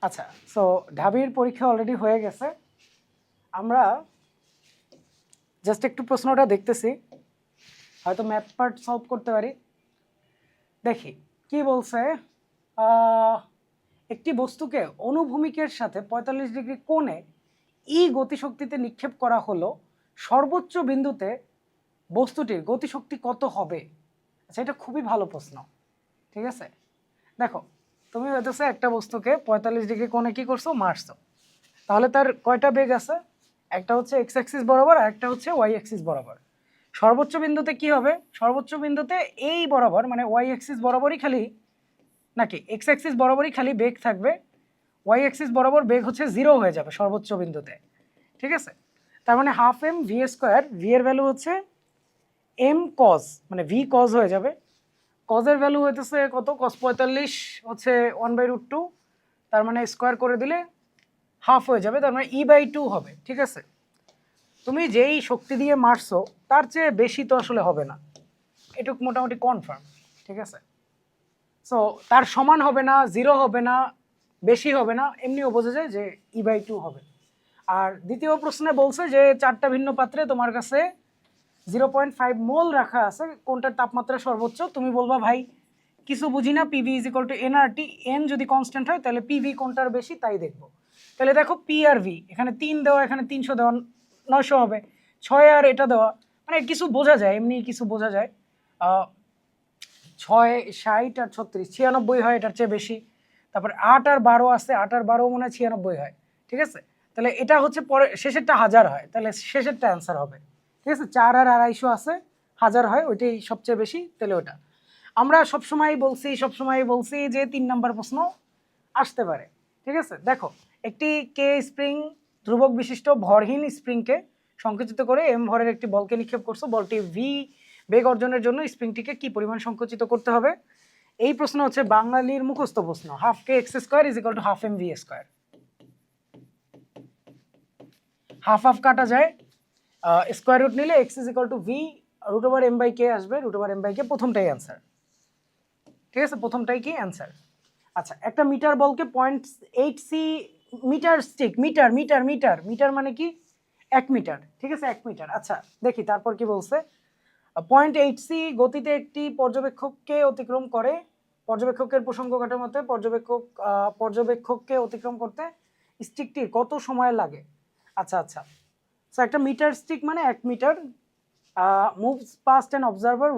আচ্ছা, সো ঢাবির পরীক্ষা অলরেডি হয়ে গেছে। আমরা জাস্ট একটু প্রশ্নটা দেখতেছি, হয়তো ম্যাথ পার্ট সলভ করতে পারি। দেখি কি বলছে। একটি বস্তুকে অনুভূমিকের সাথে 45 ডিগ্রি কোণে গতিশক্তিতে নিক্ষেপ করা হলো, সর্বোচ্চ বিন্দুতে বস্তুটির গতিশক্তি কত হবে? আচ্ছা, এটা খুবই ভালো প্রশ্ন। ঠিক আছে, দেখো তুমি হয়তো একটা বস্তুকে 45 ডিগ্রি কোণে কি করছো, মারছো। তাহলে তার কয়টা বেগ আছে? একটা হচ্ছে এক্স অ্যাক্সিস বরাবর আর একটা হচ্ছে ওয়াই অ্যাক্সিস বরাবর। সর্বোচ্চ বিন্দুতে কি হবে? সর্বোচ্চ বিন্দুতে এই বরাবর মানে ওয়াই অ্যাক্সিস বরাবরই খালি, নাকি এক্স অ্যাক্সিস বরাবরই খালি বেগ থাকবে, ওয়াই অ্যাক্সিস বরাবর বেগ হচ্ছে 0 হয়ে যাবে সর্বোচ্চ বিন্দুতে। ঠিক আছে, তার মানে half M V square, V এর ভ্যালু হচ্ছে এম কজ, মানে ভি কজ হয়ে যাবে। কজের ভ্যালু হইতেছে কত? কজ 45 হচ্ছে 1/√2, তার মানে স্কোয়ার করে দিলে হাফ হয়ে যাবে, তার মানে E/2 হবে। ঠিক আছে, তুমি যেই শক্তি দিয়ে মারছো তার চেয়ে বেশি তো আসলে হবে না, এটুক মোটামুটি কনফার্ম। ঠিক আছে, সো তার সমান হবে না, 0 হবে না, বেশি হবে না, এমনিও বোঝা যায় যে E/2 হবে। আর দ্বিতীয় প্রশ্নে বলছে যে 4টা ভিন্ন পাত্রে তোমার কাছে 0.5 মোল রাখা আছে, কোনটার তাপমাত্রা সর্বোচ্চ? তুমি বলবা ভাই কিছু বুঝি না, PV is equal two nRT, N যদি কনস্ট্যান্ট হয় তাহলে পিভি কোনটার বেশি তাই দেখবো। তাহলে দেখো পি আর ভি, এখানে 3 দেওয়া, এখানে 300 দেওয়া, 900 হবে। 6 আর এটা দেওয়া, মানে কিছু বোঝা যায়, এমনি কিছু বোঝা যায়। 6, 60 আর 36, 96 হয়, এটার চেয়ে বেশি। তারপর 8 আর 12 আছে, 8 আর 12 মনে হয় 96 হয়। ঠিক আছে, তাহলে এটা হচ্ছে পরে শেষেরটা 1000 হয়, তাহলে শেষেরটা অ্যান্সার হবে। ঠিক আছে, 4 আর 250 আছে, 1000 হয়, ওইটাই সবচেয়ে বেশি, তাহলে ওটা। আমরা সবসময় বলছি যে 3 নাম্বার প্রশ্ন আসতে পারে। ঠিক আছে, দেখো একটি কে স্প্রিং, ধ্রুবক বিশিষ্ট ভরহীন স্প্রিংকে সংকুচিত করে এম ভরের একটি বলকে নিক্ষেপ করছো, বলটি ভি বেগ অর্জনের জন্য স্প্রিংটিকে কি পরিমাণ সংকুচিত করতে হবে? এই প্রশ্ন হচ্ছে বাঙালির মুখস্থ প্রশ্ন। Half K X square is equal to half M V square. Half half কাটা যায়, স্কোয়ার রুট নিলে X is equal to V root over M by K আসবে, root over M by K, প্রথমটাই অ্যান্সার। ঠিক আছে, প্রথমটাই কি answer. আচ্ছা, একটা মিটার বলকে 0.8 C metre stick, metre metre metre metre মানে কি? 1 মিটার। ঠিক আছে, 1 মিটার। আচ্ছা দেখি তারপর কি বলছে। 0.8 সি গতিতে একটি পর্যবেক্ষককে অতিক্রম করে, পর্যবেক্ষকের প্রসঙ্গ কাটার মতে পর্যবেক্ষককে অতিক্রম করতে স্টিকটির কত সময় লাগে? আচ্ছা আচ্ছা, সো একটা মিটার স্টিক মানে 1 metre, moves past an observer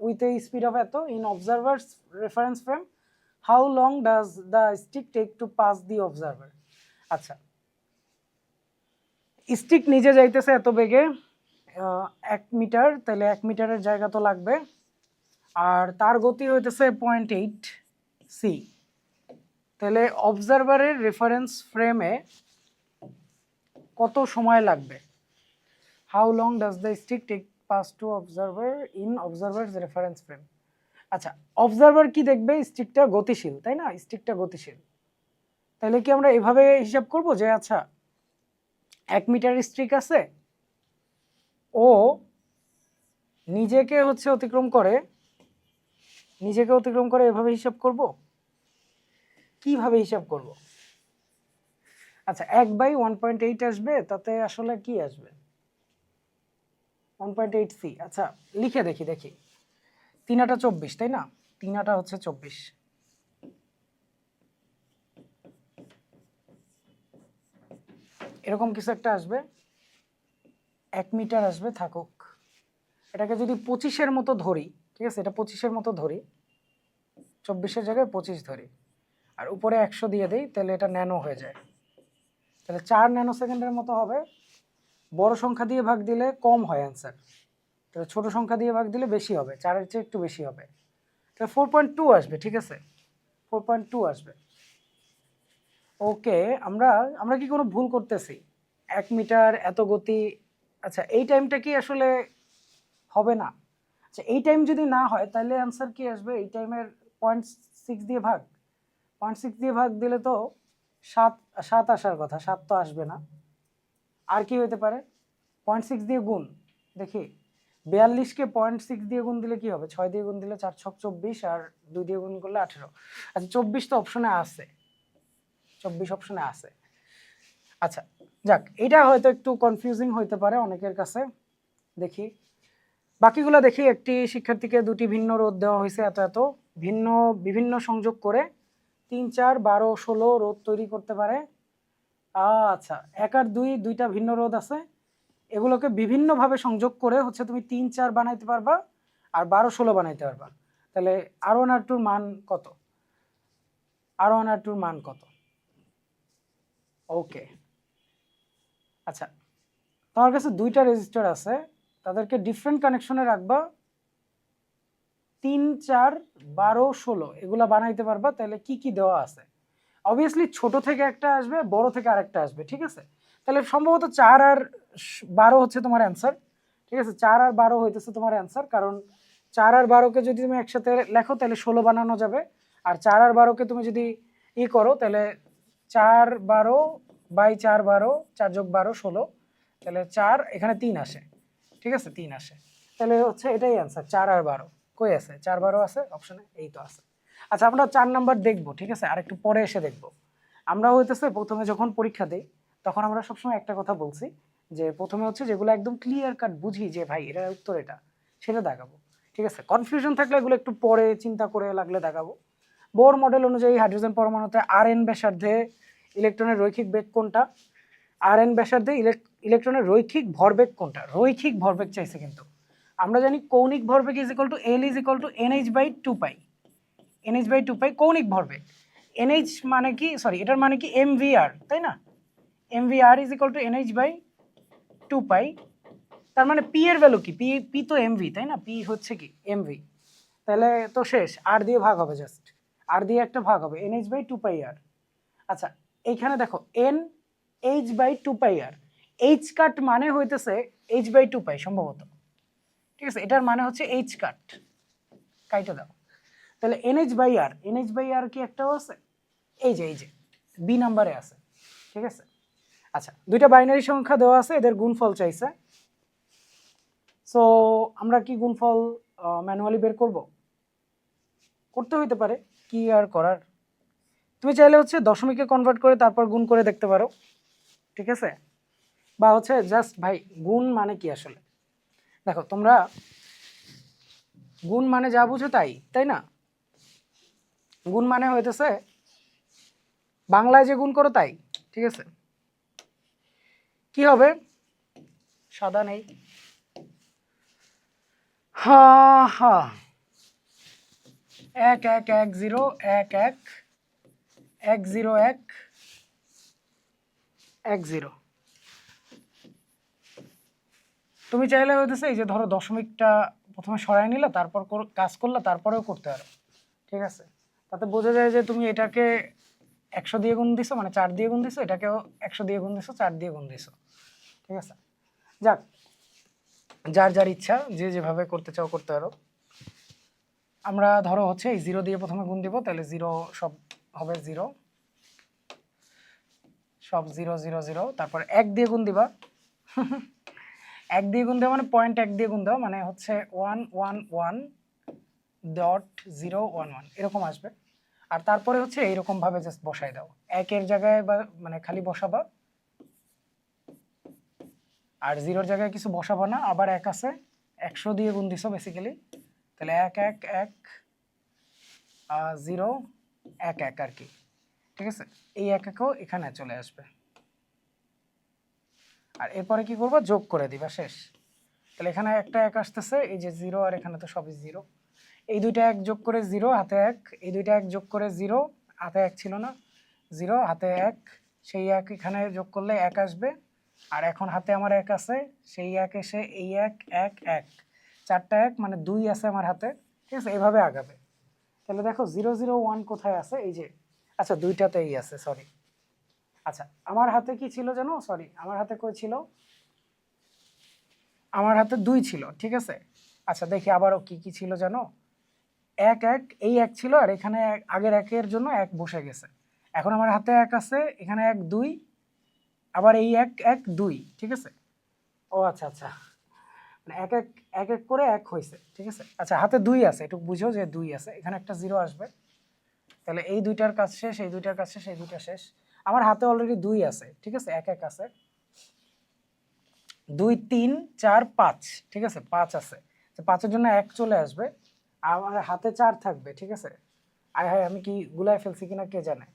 with a speed of এত in observer's reference frame. How long does the stick take to pass the observer? আচ্ছা, স্টিক নিজে যাইতেছে এত বেগে 1 মিটার, তাহলে 1 মিটারের জায়গা তো লাগবে, আর তার গতি হইতেছে 0.8 সি, তাহলে অবজারভারের রেফারেন্স ফ্রেমে কত সময় লাগবে? How long does the stick take pass to observer in observer's reference frame? আচ্ছা, অবজারভার কি দেখবে? স্টিকটা গতিশীল, তাই না? স্টিকটা গতিশীল, তাহলে কি আমরা এভাবে হিসাব করব যে আচ্ছা 1 মিটার স্টিক আছে, ও নিজেকে অতিক্রম করে, এভাবে হিসাব করব? কিভাবে হিসাব করব? আচ্ছা, 1/1.8 আসবে, তাতে আসলে কি আসবে? 1.8 সি। আচ্ছা লিখে দেখি 3 আটা 24, তাই না? 3 আটা হচ্ছে 24, এরকম কিছু একটা আসবে। 1 মিটার আসবে, থাকুক। এটাকে যদি 25-এর মতো ধরি, ঠিক আছে, এটা 25-এর মতো ধরি, 24-এর জায়গায় 25 ধরি, আর উপরে 100 দিয়ে দেই, তাহলে এটা ন্যানো হয়ে যায়, তাহলে 4 ন্যানো সেকেন্ডের মতো হবে। বড় সংখ্যা দিয়ে ভাগ দিলে কম হয় অ্যান্সার, তাহলে ছোট সংখ্যা দিয়ে ভাগ দিলে বেশি হবে, 4-এর চেয়ে একটু বেশি হবে, তাহলে 4.2 আসবে। ঠিক আছে, 4.2 আসবে। ওকে, আমরা কি কোনো ভুল করতেছি? 1 মিটার এত গতি, আচ্ছা এই টাইমটা কি আসলে হবে না? আচ্ছা এই টাইম যদি না হয় তাহলে অ্যান্সার কি আসবে? এই টাইমের 0.6 দিয়ে ভাগ, 0.6 দিয়ে ভাগ দিলে তো 7 আসার কথা, 7 তো আসবে না। আর কি হতে পারে? 0.6 দিয়ে গুণ, দেখি 42-কে 0.6 দিয়ে গুণ দিলে কি হবে? 6 দিয়ে গুণ দিলে 4 ছক 24, আর 2 দিয়ে গুণ করলে 18। আচ্ছা 24 তো অপশনে আছে, 24 অপশনে আছে। আচ্ছা যাক, এটা হয়তো একটু কনফিউজিং হইতে পারে অনেকের কাছে। দেখি বাকিগুলো দেখি। একটি শিক্ষার্থীকে দুটি ভিন্ন রোধ দেওয়া হয়েছে, এত এত বিভিন্ন সংযোগ করে 3, 4, 12, 16 রোধ তৈরি করতে পারে। আচ্ছা 1 আর 2 দুইটা ভিন্ন রোধ আছে, এগুলোকে বিভিন্নভাবে সংযোগ করে হচ্ছে তুমি 3, 4 বানাইতে পারবা আর 12, 16 বানাইতে পারবা। তাহলে R1 R2 এর মান কত? R1 R2 এর মান কত? ওকে আচ্ছা, তোমার কাছে দুইটা রেজিস্টার আছে, তাদেরকে ডিফারেন্ট কানেকশনে রাখবা, 3, 4, 12, 16 এগুলা বানাইতে পারবা। তাহলে কি কি দেওয়া আছে? অবভিয়াসলি ছোট থেকে একটা আসবে, বড় থেকে আরেকটা আসবে, ঠিক আছে? তাহলে সম্ভবত 4 আর 12 হচ্ছে তোমার অ্যান্সার, ঠিক আছে? 4 আর 12 হইতেছে তোমার অ্যান্সার, কারণ 4 আর 12কে যদি তুমি একসাথে লেখো তাহলে 16 বানানো যাবে। আর 4 আর 12কে তুমি যদি করো তাহলে 4, 12 বাই 4, 12, 4 যোগ 12, 16, তাহলে 4 এখানে 3 আসে, ঠিক আছে? 3 আসে, তাহলে হচ্ছে এটাই অ্যান্সার। 4 আর 12 কই আছে? 4, 12 আছে অপশনে, এই তো আছে। আচ্ছা আমরা 4 নাম্বার দেখবো, ঠিক আছে? আর একটু পরে এসে দেখবো। আমরা হইতেছে প্রথমে যখন পরীক্ষা দেই তখন আমরা সবসময় একটা কথা বলছি যে প্রথমে হচ্ছে যেগুলো একদম ক্লিয়ার কাট বুঝি যে ভাই এটার উত্তর এটা, সেটা দেখাবো, ঠিক আছে? কনফিউশন থাকলে এগুলো একটু পরে চিন্তা করে লাগলে দেখাবো। বোর মডেল অনুযায়ী হাইড্রোজেন পরমাণুতে Rn ব্যাসার্ধে ইলেকট্রনের রৈখিক বেগ কোনটা? Rn ব্যাসার্ধে ইলেকট্রনের রৈখিক ভরবেগ কোনটা? রৈখিক ভরবেগ চাইছে, কিন্তু আমরা জানি কৌণিক ভরবেগ is equal two L is equal two NH/2π। NH/2π কৌণিক ভরবেগ। NH মানে কি, সরি এটার মানে কি mvr, তাই না? mvr is equal two NH/2π। তার মানে p এর ভ্যালু কি? p তো mv, তাই না? p হচ্ছে কি mv। তাহলে তো শেষ, r দিয়ে ভাগ হবে, জাস্ট r দিয়ে একটা ভাগ হবে, NH/2πr। আচ্ছা এইখানে দেখো NH/2πr, h কাট মানে হইতেছে h/2π সম্ভবত, ঠিক আছে? এটার মানে হচ্ছে h কাট, কাইটা দাও। তাহলে NH/r কি একটাও আছে? এই যে বি নাম্বারে আছে, ঠিক আছে? আচ্ছা দুইটা বাইনারি সংখ্যা দেওয়া আছে, এদের গুণফল চাইছে। সো আমরা কি গুণফল ম্যানুয়ালি বের করব? করতে হইতে পারে, কি আর করার। তুমি চাইলে হচ্ছে দশমিকে কনভার্ট করে তারপর গুণ করে দেখতে পারো, ঠিক আছে? বা হচ্ছে জাস্ট ভাই গুণ মানে কি আসলে, দেখো তোমরা গুণ মানে যা বুঝো তাই, তাই না? গুণ মানে হইতেছে বাংলায় যে গুণ করো তাই, ঠিক আছে? কি হবে? সাদা নেই, হা হা 1 1 1 0 1 1 1 0 1 1 0। তুমি চাইলে হইতেছে এই যে ধরো দশমিকটা প্রথমে সরাই নিলা, তারপর কাজ করলা, তারপরেও করতে পারো, ঠিক আছে? তাতে বোঝা যায় যে তুমি এটাকে 100 দিয়ে গুণ দিছো, মানে 4 দিয়ে গুণ দিছো, এটাকেও 100 দিয়ে গুণ দিছো, 4 দিয়ে গুণ দিছো, ঠিক আছে? যাক, যার যার ইচ্ছা, যে যেভাবে করতে চাও করতে পারো। আমরা ধরো হচ্ছে এই 0 দিয়ে প্রথমে গুণ দিব, তাহলে 0 সব হবে 0, সব 0 0 0, তারপর 1 দিয়ে গুণ দিবা। 1 দিয়ে গুণ দেওয়া মানে পয়েন্ট 1 দিয়ে গুণ দেওয়া মানে হচ্ছে 111.011 এরকম আসবে। আর তারপরে হচ্ছে এইরকম ভাবে জাস্ট বসাই দাও, 1 এর জায়গায় বা মানে খালি বসাবা, আর 0 এর জায়গায় কিছু বসাবা না। আবার 1 আছে, 100 দিয়ে গুণ দিছো বেসিক্যালি, তাহলে 1 1 1 0 1 1 আর কি, ঠিক আছে? এই 1 1ও এখানে চলে আসবে, আর এরপরে কি করবো? যোগ করে দিবা, শেষ। তাহলে এখানে একটা 1 আসতেছে, এই যে 0, আর এখানে তো সবই 0। এই দুইটা 1 যোগ করে 0 হাতে 1, এই দুইটা 1 যোগ করে 0 হাতে 1 ছিল না, 0 হাতে 1, সেই 1 এখানে যোগ করলে 1 আসবে। আর এখন হাতে আমার 1 আছে, সেই 1 এসে এই 1 1 1, চারটা 1 মানে 2 আছে আমার হাতে, ঠিক আছে? এইভাবে আগাবে। তাহলে দেখো 0 0 1 কোথায় আছে? এই যে, আচ্ছা দুইটাতেই আছে, সরি। আচ্ছা আমার হাতে কি ছিল জানো? সরি আমার হাতে কই ছিল? আমার হাতে 2 ছিল, ঠিক আছে? আচ্ছা দেখি আবারও কি কি ছিল জানো? 1 1, এই 1 ছিল, আর এখানে আগের 1 এর জন্য 1 বসে গেছে। এখন আমার হাতে 1 আছে, এখানে 1 2, আবার এই 1 1 2, ঠিক আছে? ও আচ্ছা আচ্ছা, মানে 1 1 1 1 করে 1 হয়েছে, ঠিক আছে? আচ্ছা হাতে 2 আছে, একটু বুঝো যে 2 আছে, এখানে একটা 0 আসবে। তাহলে এই দুইটার কাজ শেষ, এই দুইটার কাজ শেষ, এই দুইটা শেষ। আমার হাতে অলরেডি 2 আছে, ঠিক আছে, 1 1 আছে, 2 3 4 5, ঠিক আছে, 5 আছে, তো 5-এর জন্য 1 চলে আসবে, আমার হাতে 4 থাকবে, ঠিক আছে। আয় হায়, আমি কি গুলায় ফেলছি কিনা কে জানে,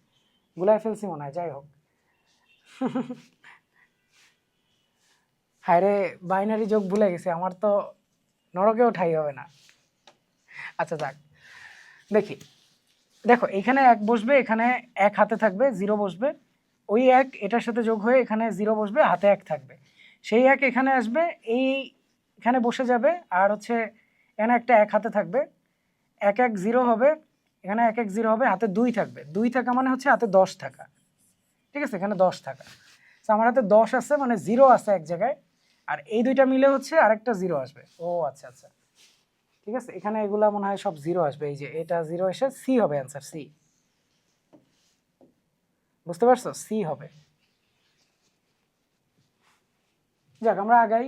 গুলায় ফেলছি মনে হয়, যাই হোক। হায় রে, বাইনারি যোগ ভুলে গেছি, আমার তো নরকেও ঠাই হবে না। আচ্ছা যাক, দেখি, দেখো এখানে 1 বসবে, এখানে 1 হাতে থাকবে, 0 বসবে, ওই 1 এটার সাথে যোগ হয়ে এখানে 0 বসবে, হাতে 1 থাকবে, সেই 1 এখানে আসবে, এই এখানে বসে যাবে, আর হচ্ছে এখানে একটা 1 হাতে থাকবে, 1 1 0 হবে, এখানে 1 1 0 হবে, হাতে 2 থাকবে, 2 থাকা মানে হচ্ছে হাতে 10 থাকা, ঠিক আছে, এখানে 10 থাকা, তো আমার হাতে 10 আছে মানে 0 আছে এক জায়গায়, আর এই দুইটা মিলে হচ্ছে আরেকটা 0 আসবে। ও আচ্ছা আচ্ছা, ঠিক আছে, এখানে এগুলা মনে হয় সব 0 আসবে, এই যে এটা 0 এসে সি হবে, অ্যান্সার সি, বুঝতে পারছো, সি হবে। যাক, আমরা আগাই।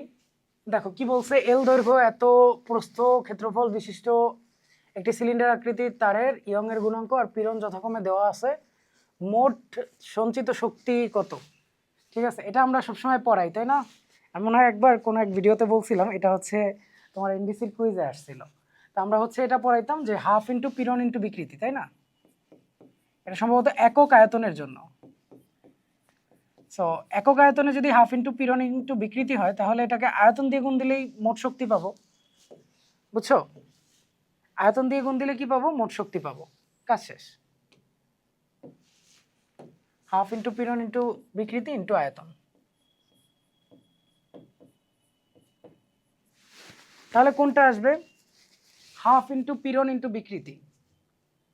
দেখো কি বলছে, এল দৈর্ঘ্য এত প্রস্থ ক্ষেত্রফল বিশিষ্ট একটি সিলিন্ডার আকৃতির তারের ইয়ং এর গুণাঙ্ক আর পীড়ন যথাক্রমে দেওয়া আছে, মোট সঞ্চিত শক্তি কত? ঠিক আছে, এটা আমরা সবসময় পড়াই, তাই না? আমি মনে হয় একবার কোনো এক ভিডিওতে বলছিলাম, এটা হচ্ছে তোমার এনবিসির কুইজে আসছিল, তো আমরা হচ্ছে এটা পড়াইতাম যে হাফ ইন্টু পীড়ন ইন্টু বিকৃতি, তাই না? এটা সম্ভবত একক আয়তনের জন্য। সো একক আয়তনে যদি হাফ ইন্টু পীড়ন ইন্টু বিকৃতি হয়, তাহলে এটাকে আয়তন দিয়ে গুণ দিলেই মোট শক্তি পাবো, বুঝছো? আয়তন দিয়ে গুণ দিলে কি পাবো? মোট শক্তি পাবো, কাজ শেষ। হাফ ইন্টু পীড়ন ইন্টু বিকৃতি ইন্টু আয়তন। তাহলে কোনটা আসবে? হাফ ইন্টু পীড়ন ইন্টু বিকৃতি,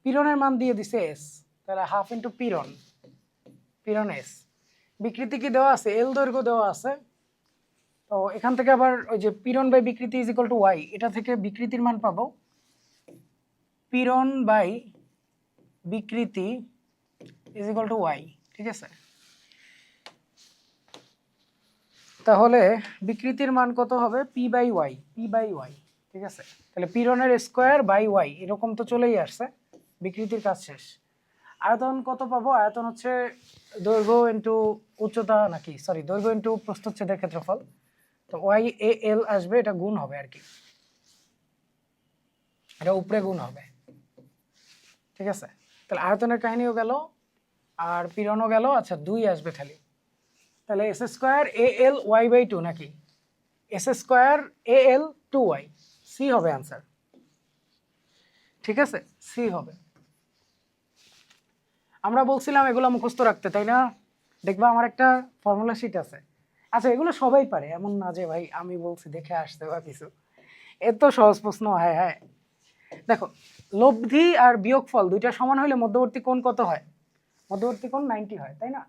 পীড়নের মান দিয়ে দিছে এস, তাহলে হাফ ইন্টু পীড়ন, পীড়ন এস, বিকৃতি কি দেওয়া আছে? এল দৈর্ঘ্য দেওয়া আছে, তো এখান থেকে আবার ওই যে পীড়ন বাই বিকৃতি ইজ ইকুয়াল টু ওয়াই, এটা থেকে বিকৃতির মান পাবো, পীড়ন বাই বিকৃতি ইজ ইকুয়াল টু ওয়াই, ঠিক আছে। তাহলে বিকৃতির মান কত হবে? P by Y, P by Y, ঠিক আছে। তাহলে পীড়নের স্কোয়ার বাই ওয়াই, এরকম তো চলেই আসছে, বিকৃতির কাজ শেষ। আয়তন কত পাবো? আয়তন হচ্ছে দৈর্ঘ্য ইন্টু উচ্চতা, নাকি সরি, দৈর্ঘ্য ইন্টু প্রস্থচ্ছেদের ক্ষেত্রফল, তো ওয়াই এ এল আসবে, এটা গুণ হবে আর কি, এটা উপরে গুণ হবে, ঠিক আছে। তাহলে আয়তনের কাহিনীও গেল আর পীড়নও গেল, আচ্ছা 2 আসবে খালি, তাহলে S square A L Y by 2, নাকি S square A L 2y, C হবে আনসার, ঠিক আছে, সি হবে। আমরা বলছিলাম এগুলো মুখস্থ রাখতে, তাই না? দেখবা আমার একটা ফর্মুলা শিট আছে, আচ্ছা এগুলো সবাই পারে, এমন না যে ভাই আমি বলছি দেখে আসতে বা কিছু, এত সহজ প্রশ্ন, হ্যাঁ হ্যাঁ। দেখো, লব্ধি আর বিয়োগফল দুইটা সমান হলে মধ্যবর্তী কোণ কত হয়? মধ্যবর্তী কোণ 90 হয়, তাই না?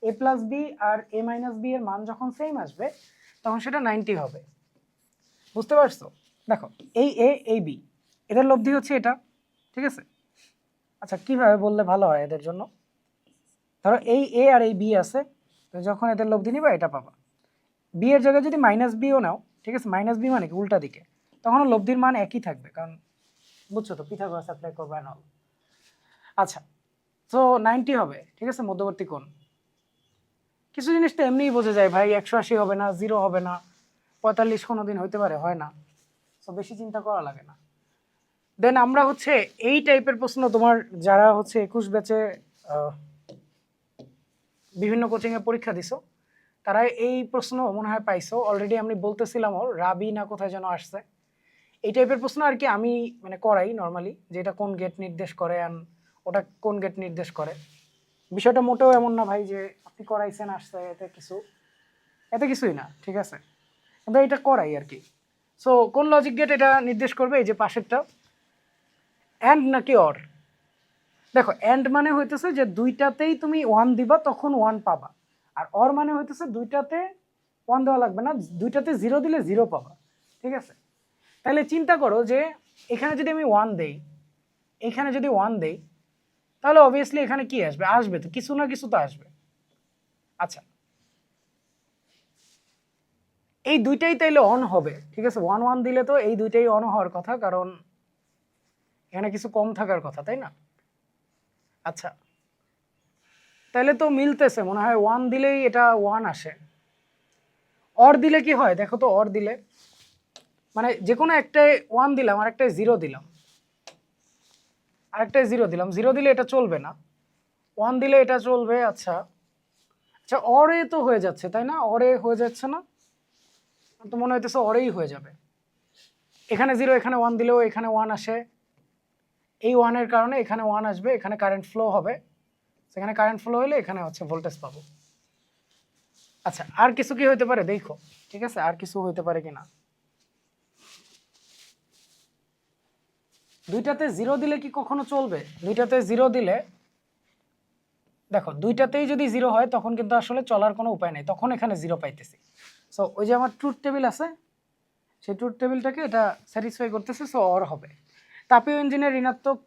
এ প্লাস বি আর এ মাইনাস বি এর মান যখন সেম আসবে, তখন সেটা 90 হবে, বুঝতে পারছো? দেখো, এই এ এই বি, এদের লব্ধি হচ্ছে এটা, ঠিক আছে। আচ্ছা কিভাবে বললে ভালো হয় এদের জন্য? ধরো এই এ আর এই বি আছে, তো যখন এদের লব্ধি নিবা এটা পাবা, বি এর জায়গায় যদি মাইনাস বিও নাও, ঠিক আছে, মাইনাস বি মানে কি উল্টা দিকে, তখন লব্ধির মান একই থাকবে, কারণ বুঝছো তো, পিথাগোরাস অ্যাপ্লাই করবে না। আচ্ছা, তো 90 হবে, ঠিক আছে, মধ্যবর্তী কোণ। কিছু জিনিস তো এমনিই বোঝা যায় ভাই, 180 হবে না, 0 হবে না, 45 কোনোদিন হইতে পারে, হয় না, তো বেশি চিন্তা করা লাগে না। দেন আমরা হচ্ছে এই টাইপের প্রশ্ন, তোমার যারা হচ্ছে 21 ব্যাচে বিভিন্ন কোচিংয়ে পরীক্ষা দিছো, তারা এই প্রশ্ন মনে হয় পাইছো অলরেডি, আমি বলতেছিলাম ওর রাবি না কোথায় যেন আসছে, এই টাইপের প্রশ্ন আর কি আমি মানে করাই নর্মালি, যে এটা কোন গেট নির্দেশ করে অ্যান্ড ওটা কোন গেট নির্দেশ করে। বিষয়টা মোটেও এমন না ভাই যে আপনি করাইছেন আসছে, এতে কিছুই না, ঠিক আছে, আমরা এটা করাই আর কি। সো কোন লজিক গেট এটা নির্দেশ করবে? এই যে পাশেরটা, অ্যান্ড নাকি অর। দেখো, অ্যান্ড মানে হইতেছে যে দুইটাতেই তুমি 1 দিবা তখন 1 পাবা, আর অর মানে হইতেছে দুইটাতে 1 দেওয়া লাগবে না, দুইটাতে 0 দিলে 0 পাবা, ঠিক আছে। তাহলে চিন্তা করো যে এখানে যদি আমি 1 দেই, এখানে যদি 1 দেই, তাহলে অবভিয়াসলি এখানে কি আসবে? আসবে তো কিছু না কিছু তো আসবে। আচ্ছা, এই দুইটাই তাইলে অন হবে, ঠিক আছে, 1 1 দিলে তো এই দুইটাই অন হওয়ার কথা, কারণ এখানে কিছু কম থাকার কথা, তাই না? আচ্ছা, তাহলে তো মিলতেছে মনে হয়, 1 দিলেই এটা 1 আসে। অর দিলে কি হয় দেখো তো, অর দিলে মানে যে কোনো একটাই 1 দিলাম আর একটাই 0 দিলাম, আরেকটাই 0 দিলাম, 0 দিলে এটা চলবে না, 1 দিলে এটা চলবে। আচ্ছা আচ্ছা, অরে তো হয়ে যাচ্ছে তাই না, অরে হয়ে যাচ্ছে না, তো মনে হইতেছে অরেই হয়ে যাবে। এখানে 0 এখানে 1 দিলেও এখানে 1 আসে, এই 1 এর কারণে এখানে 1 আসবে, এখানে কারেন্ট ফ্লো হবে, সেখানে কারেন্ট ফ্লো হলে এখানে হচ্ছে ভোল্টেজ পাবো। আচ্ছা আর কিছু কি হইতে পারে দেখো, ঠিক আছে, আর কিছু হইতে পারে কিনা। দুইটাতে 0 দিলে কি কখনো চলবে? দুইটাতে 0 দিলে দেখো, দুইটাতেই যদি 0 হয় তখন কিন্তু আসলে চলার কোনো উপায় নেই, তখন এখানে 0 পাইতেছি। সো ওই যে আমার ট্রুথ টেবিল আছে, সেই ট্রুথ টেবিলটাকে এটা স্যাটিসফাই করতেছে, সো অর হবে। তাপীয় ইঞ্জিনের ঋণাত্মক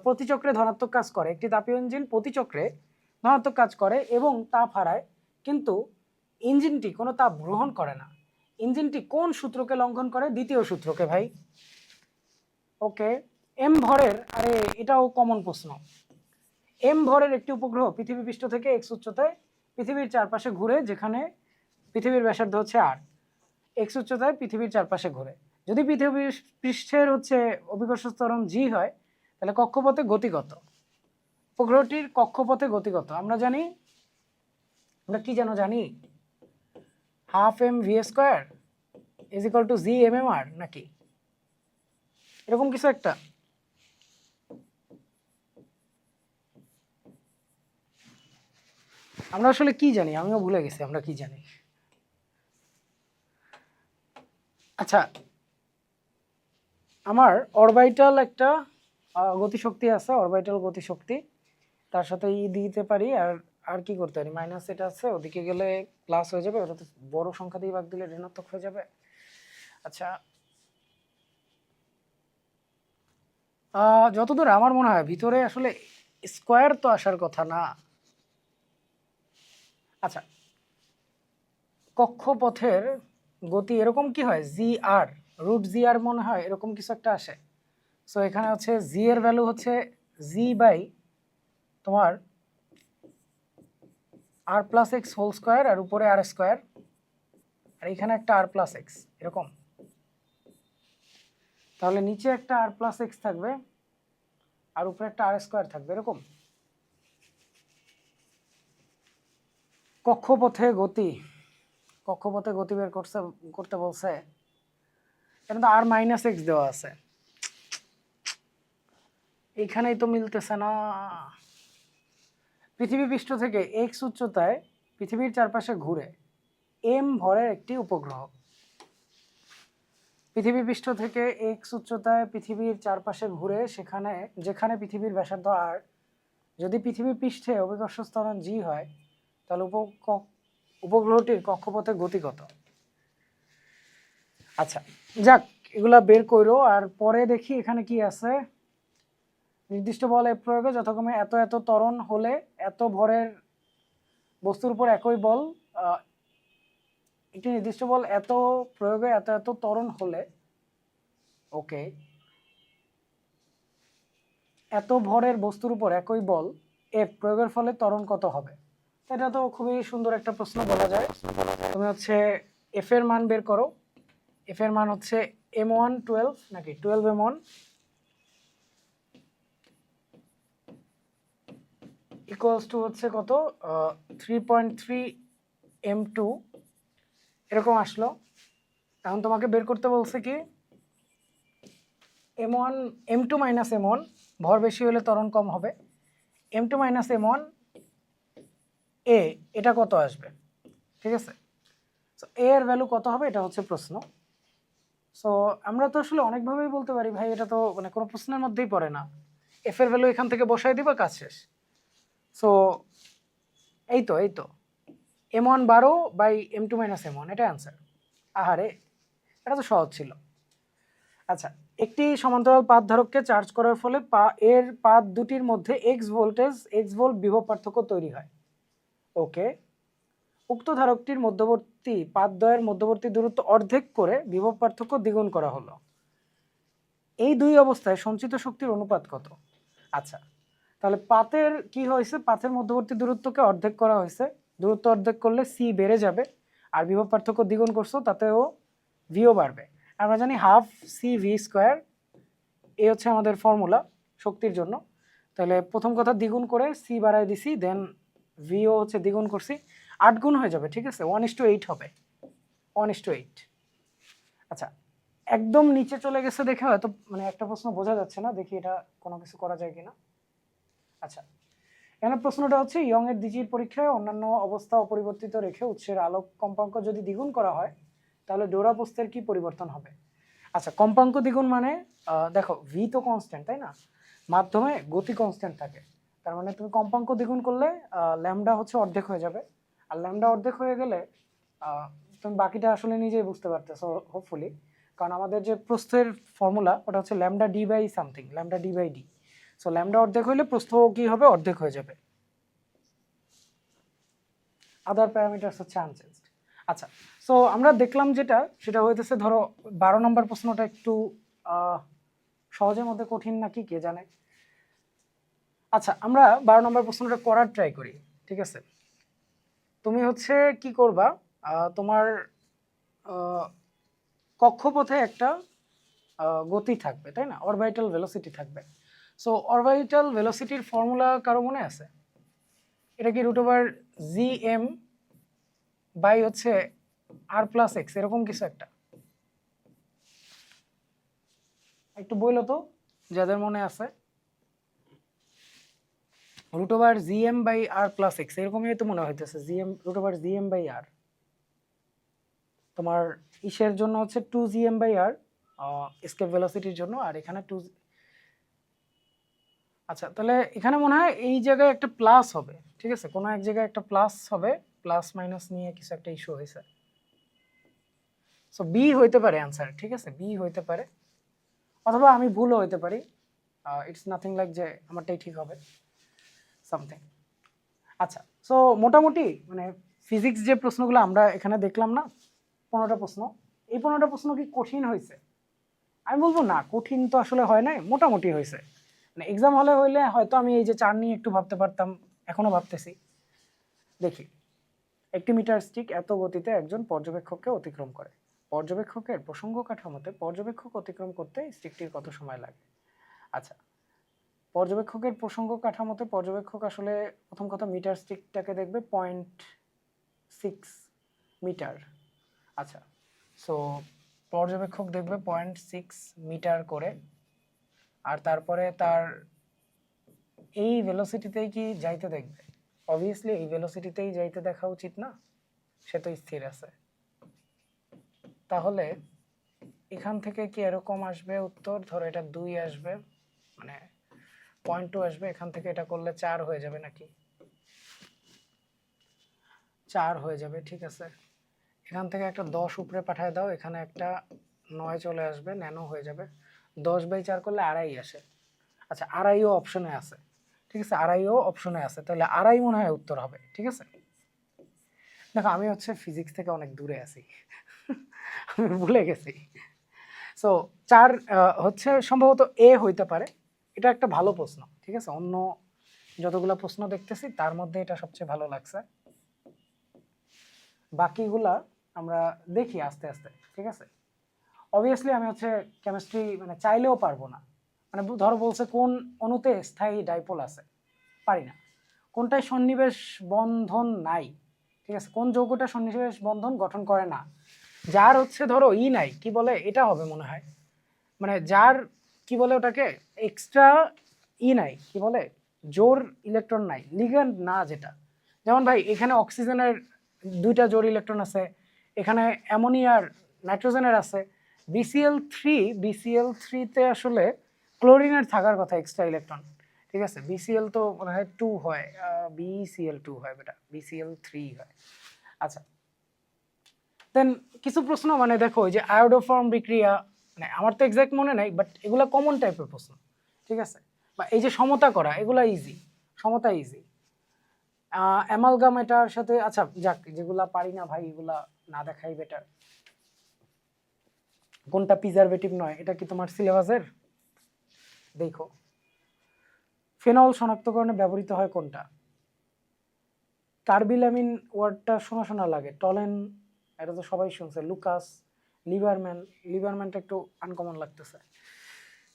প্রতিচক্রে ধনাত্মক কাজ করে, একটি তাপীয় ইঞ্জিন প্রতিচক্রে ধনাত্মক কাজ করে এবং তাপ হারায়, কিন্তু ইঞ্জিনটি কোনো তাপ গ্রহণ করে না। ইঞ্জিনটি কোন সূত্রকে লঙ্ঘন করে? দ্বিতীয় সূত্রকে ভাই। ওকে, এম ভরের, আরে এটাও কমন প্রশ্ন। এম ভরের একটি উপগ্রহ পৃথিবী পৃষ্ঠ থেকে এক্স উচ্চতায় পৃথিবীর চারপাশে ঘুরে, যেখানে পৃথিবীর ব্যাসার্ধ হচ্ছে আর, এক্স উচ্চতায় পৃথিবীর চারপাশে ঘুরে। যদি পৃথিবীর পৃষ্ঠের হচ্ছে অভিকর্ষ ত্বরণ জি হয়, তাহলে কক্ষপথে গতিগত, উপগ্রহটির কক্ষপথে গতিগত আমরা জানি, আমরা কি যেন জানি, half M V square is equal to G M M R, নাকি এরকম কিছু একটা। আমরা আসলে কি জানি, আমিও ভুলে গেছি আমরা কি জানি। আচ্ছা, আমার অরবাইটাল একটা গতিশক্তি আছে, অরবাইটাল গতিশক্তি, তার সাথে ই দিতে পারি, আর আর কি করতে পারি, মাইনাস এটা আছে, ওদিকে গেলে প্লাস হয়ে যাবে, ওটা তো বড় সংখ্যা দিয়ে ভাগ দিলে ঋণাত্মক হয়ে যাবে। আচ্ছা, যতদূর আমার মনে হয় ভিতরে আসলে স্কোয়ার তো আসার কথা না। আচ্ছা, কক্ষপথের গতি এরকম কি হয়, জি আর, রুট জি আর মনে হয় এরকম কিছু একটা আসে। সো এখানে হচ্ছে জি এর ভ্যালু হচ্ছে জি বাই তোমার আর প্লাস এক্স হোল স্কোয়ার, আর উপরে আর স্কোয়ার, আর এখানে একটা আর প্লাস এক্স এরকম। তাহলে নিচে একটা আর প্লাস এক্স থাকবে আর উপরে একটা আর স্কোয়ার থাকবে এরকম। কক্ষপথে গতি, কক্ষপথে গতি বের করতে বলছে, এখানে তো আর মাইনাস এক্স দেওয়া আছে, এইখানেই তো মিলতেছে না। পৃথিবী পৃষ্ঠ থেকে এক্স উচ্চতায় পৃথিবীর চারপাশে ঘুরে এম ভরের একটি উপগ্রহ, পৃথিবী পৃষ্ঠ থেকে এক্স উচ্চতায় পৃথিবীর চারপাশে ঘুরে, সেখানে যেখানে পৃথিবীর ব্যাসার্ধ আর, যদি পৃথিবী পৃষ্ঠে অভিকর্ষ ত্বরণ জি হয়, তাহলে উপগ্রহটির কক্ষপথে গতি কত? আচ্ছা যাক, এগুলা বের করো, আর পরে দেখি এখানে কি আছে। নির্দিষ্ট বল প্রয়োগে যথাক্রমে এত এত ত্বরণ হলে এত ভরের বস্তুর উপর একই বল, একটি নির্দিষ্ট বল এত প্রয়োগে এত এত ত্বরণ হলে, ওকে, এত ভরের বস্তুর উপর একই বল এফ প্রয়োগের ফলে ত্বরণ কত হবে? এটা তো খুবই সুন্দর একটা প্রশ্ন বলা যায়। তুমি হচ্ছে এফ এর মান বের করো, এফ এর মান হচ্ছে m1 12 নাকি 12 m1 ইকুয়ালস টু হচ্ছে কত, 3.3 m2 এরকম আসলো। এখন তোমাকে বের করতে বলছে কি, m1 m2 মাইনাস m1, ভর বেশি হলে ত্বরণ কম হবে, m2 মাইনাস m1 এ, এটা কত আসবে, ঠিক আছে। সো এ এর ভ্যালু কত হবে, এটা হচ্ছে প্রশ্ন। সো আমরা তো আসলে অনেকভাবেই বলতে পারি ভাই, এটা তো মানে কোনো প্রশ্নের মধ্যেই পড়ে না, এফ এর ভ্যালু এখান থেকে বসাই দিবা, কাজ শেষ। সো এই তো m1 12 by m2 minus m1, এটা অ্যান্সার। আহারে, এটা তো সহজ ছিল। আচ্ছা, একটি সমান্তরাল পাত ধারককে চার্জ করার ফলে এর পাত দুটির মধ্যে এক্স ভোল্ট বিভব পার্থক্য তৈরি হয়। ওকে, উক্ত ধারকটির মধ্যবর্তী পাতদ্বয়ের মধ্যবর্তী দূরত্ব অর্ধেক করে বিভব পার্থক্য দ্বিগুণ করা হলো। এই দুই অবস্থায় সঞ্চিত শক্তির অনুপাত কত? আচ্ছা, তাহলে পাতের কি হয়েছে, পাথের মধ্যবর্তী দূরত্বকে অর্ধেক করা হয়েছে, দূরত্ব অর্ধেক করলে সি বেড়ে যাবে, আর বিভব পার্থক্য দ্বিগুণ করছো তাতেও ভিও বাড়বে। আমরা জানি হাফ সি ভি স্কোয়ার, এই হচ্ছে আমাদের ফর্মুলা শক্তির জন্য। তাহলে প্রথম কথা দ্বিগুণ করে সি বাড়াই দিছি, দেন ভিও হচ্ছে দ্বিগুণ করছি, 8 গুণ হয়ে যাবে, ঠিক আছে, 1:8 হবে, 1:8। আচ্ছা, একদম নিচে চলে গেছে দেখে হয়তো মানে একটা প্রশ্ন বোঝা যাচ্ছে না, দেখি এটা কোনো কিছু করা যায় কিনা। আচ্ছা, এখানে প্রশ্নটা হচ্ছে ইয়ং এর দ্বিতীয় পরীক্ষায় অন্যান্য অবস্থা অপরিবর্তিত রেখে উৎসের আলোক কম্পাঙ্ক যদি দ্বিগুণ করা হয় তাহলে ডোরা প্রস্থের কি পরিবর্তন হবে। আচ্ছা, কম্পাঙ্ক দ্বিগুণ মানে দেখো ভি তো কনস্ট্যান্ট, তাই না, মাধ্যমে গতি কনস্ট্যান্ট থাকে, তার মানে তুমি কম্পাঙ্ক দ্বিগুণ করলে ল্যামডা হচ্ছে অর্ধেক হয়ে যাবে, আর ল্যামডা অর্ধেক হয়ে গেলে তুমি বাকিটা আসলে নিজেই বুঝতে পারতেছো হোপফুলি, কারণ আমাদের যে প্রস্থের ফর্মুলা ওটা হচ্ছে lambda D by something, lambda D by D. So lambda অর্ধেক হইলে প্রস্থ কি হবে, অর্ধেক হয়ে যাবে, আদার প্যারামিটারস হচ্ছে আনচেঞ্জড। আচ্ছা, সো আমরা দেখলাম যেটা সেটা হইতেছে, ধরো 12 নম্বর প্রশ্নটা একটু সহজের মধ্যে কঠিন নাকি কে জানে। আচ্ছা, আমরা 12 নম্বর প্রশ্নটা করার ট্রাই করি, ঠিক আছে। তুমি হচ্ছে কি করবা, তোমার কক্ষপথে একটা গতি থাকবে, তাই না, অরবিটাল ভেলোসিটি থাকবে। সো অরবিটাল ভেলোসিটির ফর্মুলা কারো মনে আছে? এটা কি √gm বাই হচ্ছে r+x এরকম কিছু একটা, একটু বইলো তো যাদের মনে আছে। √gm বাই r+x এরকমই তো মনে হইতেছে, √gm বাই r। তোমার ইসের জন্য হচ্ছে 2gm বাই r এসকেপ ভেলোসিটির জন্য, আর এখানে 2। আচ্ছা, তাহলে এখানে মনে হয় এই জায়গায় একটা প্লাস হবে, ঠিক আছে, কোনো এক জায়গায় একটা প্লাস হবে, প্লাস মাইনাস নিয়ে কিছু একটা ইস্যু হয়েছে। সো বি হইতে পারে অ্যান্সার, ঠিক আছে, বি হইতে পারে, অথবা আমি ভুলও হইতে পারি, ইটস নাথিং লাইক যে আমারটাই ঠিক হবে, সামথিং। আচ্ছা, সো মোটামুটি মানে ফিজিক্স যে প্রশ্নগুলো আমরা এখানে দেখলাম না, 15টা প্রশ্ন, এই 15টা প্রশ্ন কি কঠিন হয়েছে? আমি বলবো না, কঠিন তো আসলে হয় নাই, মোটামুটি হয়েছে। মানে এক্সাম হলে হইলে হয়তো আমি এই যে 4 নিয়ে একটু ভাবতে পারতাম, এখনো ভাবতেছি। দেখি, একটি মিটার স্টিক এত গতিতে একজন পর্যবেক্ষককে অতিক্রম করে, পর্যবেক্ষকের প্রসঙ্গ কাঠামোতে পর্যবেক্ষক অতিক্রম করতে স্টিকটির কত সময় লাগে। আচ্ছা, পর্যবেক্ষকের প্রসঙ্গ কাঠামোতে পর্যবেক্ষক আসলে প্রথম কথা মিটার স্টিকটাকে দেখবে 0.6 মিটার। আচ্ছা, সো পর্যবেক্ষক দেখবে 0.6 মিটার করে, আর তারপরে তার এই ভেলোসিটিতেই কি যাইতে দেখবে, অবভিয়াসলি এই ভেলোসিটিতেই যাইতে দেখা উচিত না, সে তো স্থির আছে। তাহলে এখান থেকে কি এরকম আসবে উত্তর, ধরো এটা 2 আসবে, মানে 0.2 আসবে, এখান থেকে এটা করলে 4 হয়ে যাবে নাকি, 4 হয়ে যাবে, ঠিক আছে। এখান থেকে একটা 10 উপরে পাঠিয়ে দাও, এখানে একটা 9 চলে আসবে, ন্যানো হয়ে যাবে, 10/4 করলে আড়াই আসে। আচ্ছা, আড়াইও অপশনে আছে, ঠিক আছে, আড়াইও অপশনে আছে, তাহলে আড়াই মনে হয় উত্তর হবে, ঠিক আছে। দেখো, আমি হচ্ছে ফিজিক্স থেকে অনেক দূরে আছি, আমি ভুলে গেছি। সো 4 হচ্ছে সম্ভবত এ হইতে পারে, এটা একটা ভালো প্রশ্ন, ঠিক আছে, অন্য যতগুলো প্রশ্ন দেখতেছি তার মধ্যে এটা সবচেয়ে ভালো লাগছে, বাকিগুলা আমরা দেখি আস্তে আস্তে, ঠিক আছে। অবভিয়াসলি আমি হচ্ছে কেমিস্ট্রি মানে চাইলেও পারবো না, মানে ধরো বলছে কোন অণুতে স্থায়ী ডাইপোল আছে, পারি না। কোনটায় সন্নিবেশ বন্ধন নাই, ঠিক আছে, কোন যৌগটা সন্নিবেশ বন্ধন গঠন করে না, যার হচ্ছে ধরো নাই, কি বলে এটা হবে মনে হয়, মানে যার কি বলে ওটাকে এক্সট্রা নাই, কি বলে জোর ইলেকট্রন নাই, লিগ্যান্ড না যেটা, যেমন ভাই এখানে অক্সিজেনের 2টা জোর ইলেকট্রন আছে, এখানে অ্যামোনিয়ার নাইট্রোজেনের আছে, বিসিএল থ্রি তে আসলে ক্লোরিনের থাকার কথা এক্সট্রা ইলেকট্রন, ঠিক আছে, বিসিএল তো মনে হয় 2 হয়, বিসিএল2 হয়, বেটা বিসিএল3 হয়। আচ্ছা, দেন কিছু প্রশ্ন মানে দেখো যে আয়োডোফর্ম বিক্রিয়া, মানে আমার তো এক্সাক্ট মনে নাই, বাট এগুলা কমন টাইপের প্রশ্ন, ঠিক আছে, বা এই যে সমতা করা, এগুলা ইজি, সমতা ইজি, অ্যামালগামেটার সাথে, আচ্ছা যাক, যেগুলা পারি না ভাই এগুলা না দেখাই বেটার। কোনটা প্রিজারভেটিভ নয়, এটা কি তোমার সিলেবাসের? দেখো, ফেনল শনাক্তকরণে ব্যবহৃত হয় কোনটা? কার্বিলামিন ওয়ার্ডটা শোনা শোনা লাগে। টলেন, এটা তো সবাই শুনছে। লুকাস, লিবারম্যানটা একটু আনকমন লাগতেছে।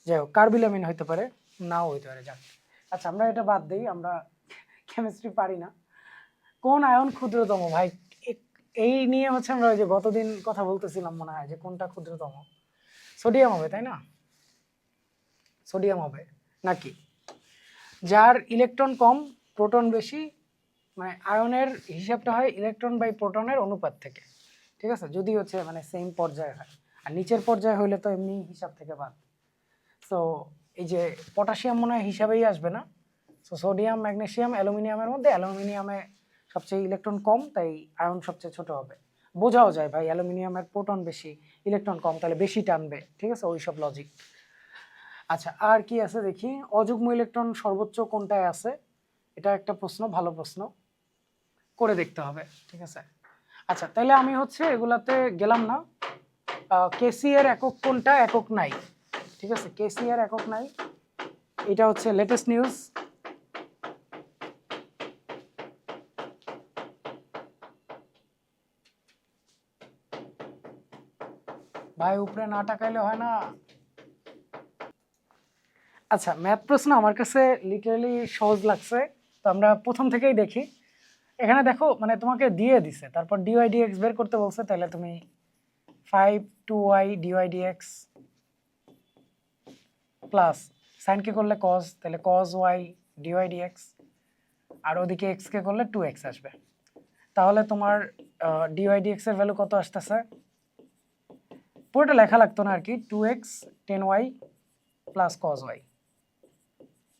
যাই হোক, কার্বিলামিন হইতে পারে, নাও হইতে পারে। যাক, আচ্ছা আমরা এটা বাদ দিই, আমরা কেমিস্ট্রি পারি না। কোন আয়ন ক্ষুদ্রতম ভাই? এই নিয়ে হচ্ছে আমরা ওই যে গতদিন কথা বলতেছিলাম মনে হয়, যে কোনটা ক্ষুদ্রতম। সোডিয়াম হবে, তাই না? সোডিয়াম হবে নাকি? যার ইলেকট্রন কম প্রোটন বেশি, মানে আয়নের হিসাবটা হয় ইলেকট্রন বাই প্রোটনের অনুপাত থেকে, ঠিক আছে? যদি হচ্ছে মানে সেম পর্যায়ে হয়, আর নিচের পর্যায়ে হইলে তো এমনি হিসাব থেকে বাদ। সো এই যে পটাশিয়াম মনে হয় হিসাবেই আসবে না। সো সোডিয়াম, ম্যাগনেসিয়াম, অ্যালুমিনিয়ামের মধ্যে অ্যালুমিনিয়ামে সবচেয়ে ইলেকট্রন কম, তাই আয়ন সবচেয়ে ছোট হবে। বোঝাও যায় ভাই, অ্যালুমিনিয়ামের প্রোটন বেশি, ইলেকট্রন কম, তাহলে বেশি টানবে, ঠিক আছে? ওইসব লজিক। আচ্ছা, আর কি আছে দেখি। অযুগ্ম ইলেকট্রন সর্বোচ্চ কোনটায় আছে? এটা একটা প্রশ্ন, ভালো প্রশ্ন, করে দেখতে হবে, ঠিক আছে? আচ্ছা, তাহলে আমি হচ্ছে এগুলাতে গেলাম না। কেসি এর একক কোনটা? একক নাই, ঠিক আছে? কেসি এর একক নাই, এটা হচ্ছে লেটেস্ট নিউজ। ভাই উপরে না তাকাইলে হয় না। আচ্ছা, ম্যাথ প্রশ্ন আমার কাছে লিটারালি সহজ লাগছে, তো আমরা প্রথম থেকেই দেখি। এখানে দেখো, মানে তোমাকে দিয়ে দিছে, তারপর ডিওয়াই ডিএক্স বের করতে বলছে, তাহলে তুমি 5 2y D Y D X plus sine কে করলে কস, তাহলে কস ওয়াই ডিওয়াই ডিএক্স, আর ওদিকে এক্স কে করলে 2x আসবে। তাহলে তোমার ডিওয়াই ডিএক্স এর ভ্যালু কত আসতেছে? পুরোটা লেখা লাগতো না আর কি, 2x 10y plus cos Y,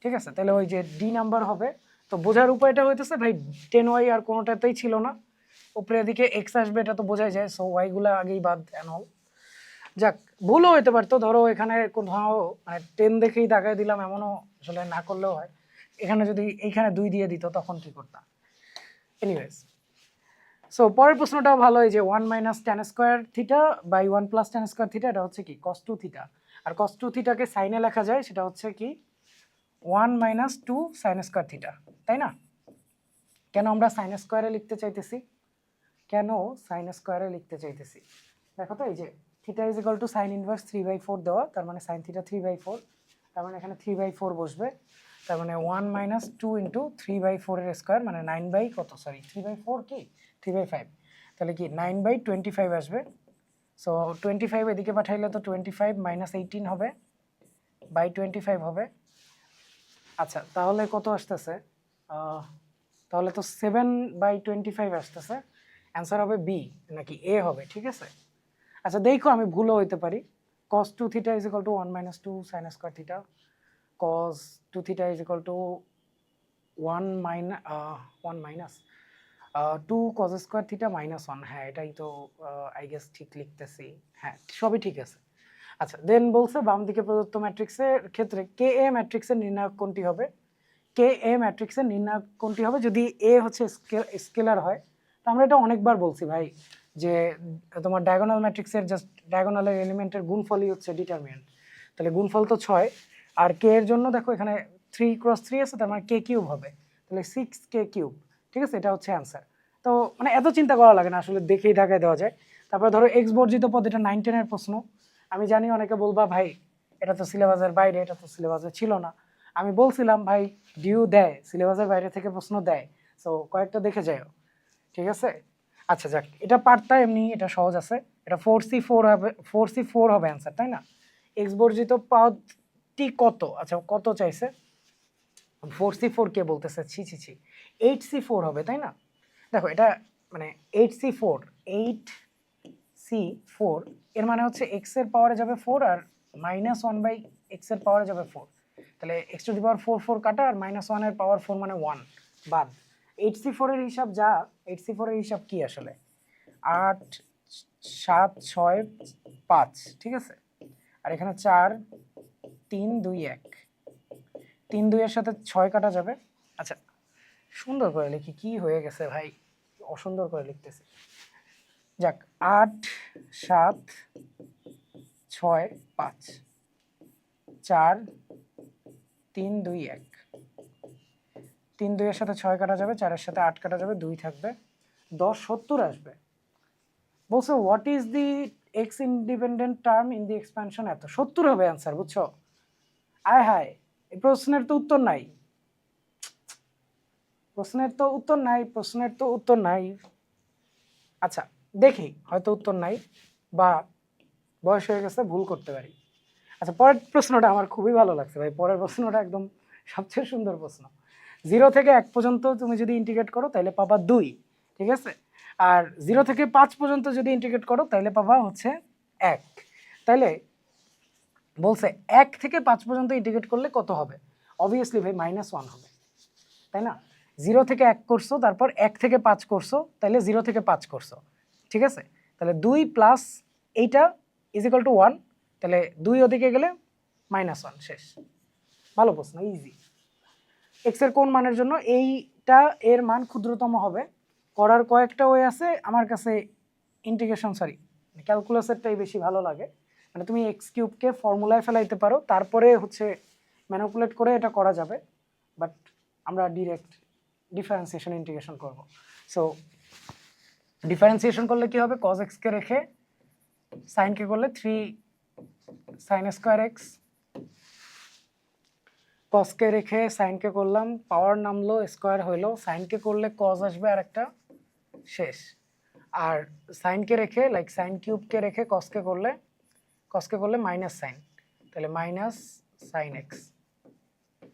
ঠিক আছে? তাহলে ওই যে ডি নাম্বার হবে। তো বোঝার উপায়টা হইতেছে ভাই, 10y আর কোনোটাতেই ছিল না, উপরের দিকে এক্স আসবে, এটা তো বোঝাই যায়। সো ওয়াই গুলা আগেই বাদ অ্যান্ড অল। যাক, ভুলও হইতে পারতো, ধরো এখানে কোথাও মানে 10 দেখেই দাগাই দিলাম, এমনও আসলে না করলেও হয়। এখানে যদি এইখানে 2 দিয়ে দিত তখন কি করতাম? এনিওয়েজ, সো পরের প্রশ্নটাও ভালো। এই যে 1 minus tan square theta by 1 plus tan square theta, এটা হচ্ছে কি? কস 2 থিটা। আর কস 2 থিটাকে সাইনে লেখা যায়, সেটা হচ্ছে কি? 1 মাইনাস 2 সাইন স্কোয়ার থিটা, তাই না? কেন আমরা সাইন স্কোয়ারে লিখতে চাইতেছি? কেন সাইন স্কোয়ারে লিখতে চাইতেছি? দেখো তো, এই যে theta is equal two sign inverse 3/4 দেওয়া, তার মানে সাইন থিটা 3/4, তার মানে এখানে 3/4 বসবে। তার মানে 1 মাইনাস 2 ইন্টু 3/4 এর স্কোয়ার, মানে 9 বাই কত, সরি 3/4 কি 3/5, তাহলে কি 9/25 আসবে। সো 25 এদিকে পাঠাইলে তো 25 মাইনাস 18 হবে, বাই 25 হবে। আচ্ছা, তাহলে কত আসতেছে? তাহলে তো 7/25 আসতেছে। অ্যান্সার হবে বি নাকি এ হবে? ঠিক আছে, আচ্ছা দেখো, আমি ভুলও হইতে পারি। cos 2 theta is equal two 1 minus 2 sine square theta, cos 2 theta is equal two 1 minus 2 cos square theta minus 1। হ্যাঁ, এটাই তো আই গেস ঠিক লিখতেছি। হ্যাঁ, সবই ঠিক আছে। আচ্ছা, দেন বলছে বাম দিকে প্রদত্ত ম্যাট্রিক্সের ক্ষেত্রে কে এ ম্যাট্রিক্সের নির্ণায়ক কোনটি হবে? কে এ ম্যাট্রিক্সের নির্ণায়ক কোনটি হবে? যদি এ হচ্ছে স্কেলার হয়, তো আমরা এটা অনেকবার বলছি ভাই, যে তোমার ডায়াগোনাল ম্যাট্রিক্সের জাস্ট ডায়াগোনালের এলিমেন্টের গুণফলই হচ্ছে ডিটারমিনেন্ট। তাহলে গুণফল তো 6, আর কে এর জন্য দেখো এখানে 3 × 3 আছে, তার মানে কে কিউব হবে, তাহলে 6k কিউব, ঠিক আছে? এটা হচ্ছে অ্যান্সার। তো মানে এত চিন্তা করা লাগে না, আসলে দেখেই ঢাকায় দেওয়া যায়। তারপরে ধরো এক্স বর্জিত পদ, এটা 9-10 এর প্রশ্ন। আমি জানি অনেকে বলবা ভাই এটা তো সিলেবাসের বাইরে, এটা তো সিলেবাসে ছিল না। আমি বলছিলাম ভাই, ডিউ দেয়, সিলেবাসের বাইরে থেকে প্রশ্ন দেয়, সো কয়েকটা দেখে যাও, ঠিক আছে? আচ্ছা যাক, এটা পারতা এমনি, এটা সহজ আছে। এটা 4c4 হবে, 4c4 হবে অ্যান্সার, তাই না? এক্স বর্জিত পদটি কত? আচ্ছা, কত চাইছে? 4c4 কে বলতেছে? ছি ছি ছি, 8c4 হবে, তাই না? দেখো এটা মানে 8c4, 8c4 এর মানে হচ্ছে এক্স এর পাওয়ারে যাবে 4, আর -1 এক্স এর পাওয়ারে যাবে 4, তাহলে x টু দি পাওয়ার 4 4 কাটা, আর -1 এর পাওয়ার 4 মানে 1 বাদ। 8c4 এর হিসাব যা, 8c4 এর হিসাব কি আসলে? 8 7 6 5, ঠিক আছে? আর এখানে 4 3 2 1, 3 2 এর সাথে 6 কাটা যাবে। আচ্ছা, সুন্দর করে লিখি, কি হয়ে গেছে ভাই, অসুন্দর করে লিখতেছি। যাক, 8 7 6 5 4 3 2 1, 3 2 এর সাথে 6 কাটা যাবে, 4 এর সাথে 8 কাটা যাবে, 2 থাকবে, 10 70 আসবে। বলছে what is the x independent term in the expansion, এত 70 হবে অ্যান্সার, বুঝছো? আয় হায়, এই প্রশ্নের তো উত্তর নাই, প্রশ্নের তো উত্তর নাই, প্রশ্নের তো উত্তর নাই। আচ্ছা দেখি হয়তো উত্তর নাই বা বয়স হয়ে গেছে, ভুল করতে পারি। আচ্ছা পরের প্রশ্নটা আমার খুবই ভালো লাগছে ভাই, পরের প্রশ্নটা একদম সবচেয়ে সুন্দর প্রশ্ন। 0 থেকে 1 পর্যন্ত তুমি যদি ইন্টিগ্রেট করো তাহলে পাবা 2, ঠিক আছে? আর 0 থেকে 5 পর্যন্ত যদি ইন্টিগ্রেট করো তাহলে পাবা হচ্ছে 1। তাহলে বলছে 1 থেকে 5 পর্যন্ত ইন্টিগ্রেট করলে কত হবে? অবভিয়াসলি ভাই -1 হবে, তাই না? 0 থেকে 1 করছো, তারপর 1 থেকে 5 করছো, তাহলে 0 থেকে 5 করছো, ঠিক আছে? তাহলে 2 প্লাস এইটা ইজ ইকুয়াল টু 1, তাহলে 2 ওদিকে গেলে -1, শেষ। ভালো প্রশ্ন, ইজি। এক্স এর কোন মানের জন্য এইটা এর মান ক্ষুদ্রতম হবে? করার কয়েকটা ওয়ে আছে, আমার কাছে ইন্টিগ্রেশন ক্যালকুলাসেরটাই বেশি ভালো লাগে। মানে তুমি এক্স কিউবকে ফর্মুলায় ফেলাইতে পারো, তারপরে হচ্ছে ম্যানিপুলেট করে এটা করা যাবে, বাট আমরা ডিরেক্ট ডিফারেন্সিয়েশন ইন্টিগ্রেশন করব। সো ডিফারেন্সিয়েশন করলে কি হবে? cos x কে রেখে sin কে করলে 3 sin স্কয়ার x, cos কে রেখে sin কে করলাম, পাওয়ার নামলো, স্কয়ার হইলো, sin কে করলে cos আসবে আর একটা, শেষ। আর sin কে রেখে লাইক sin কিউব কে রেখে cos কে করলে মাইনাস sin, তাহলে মাইনাস sin x,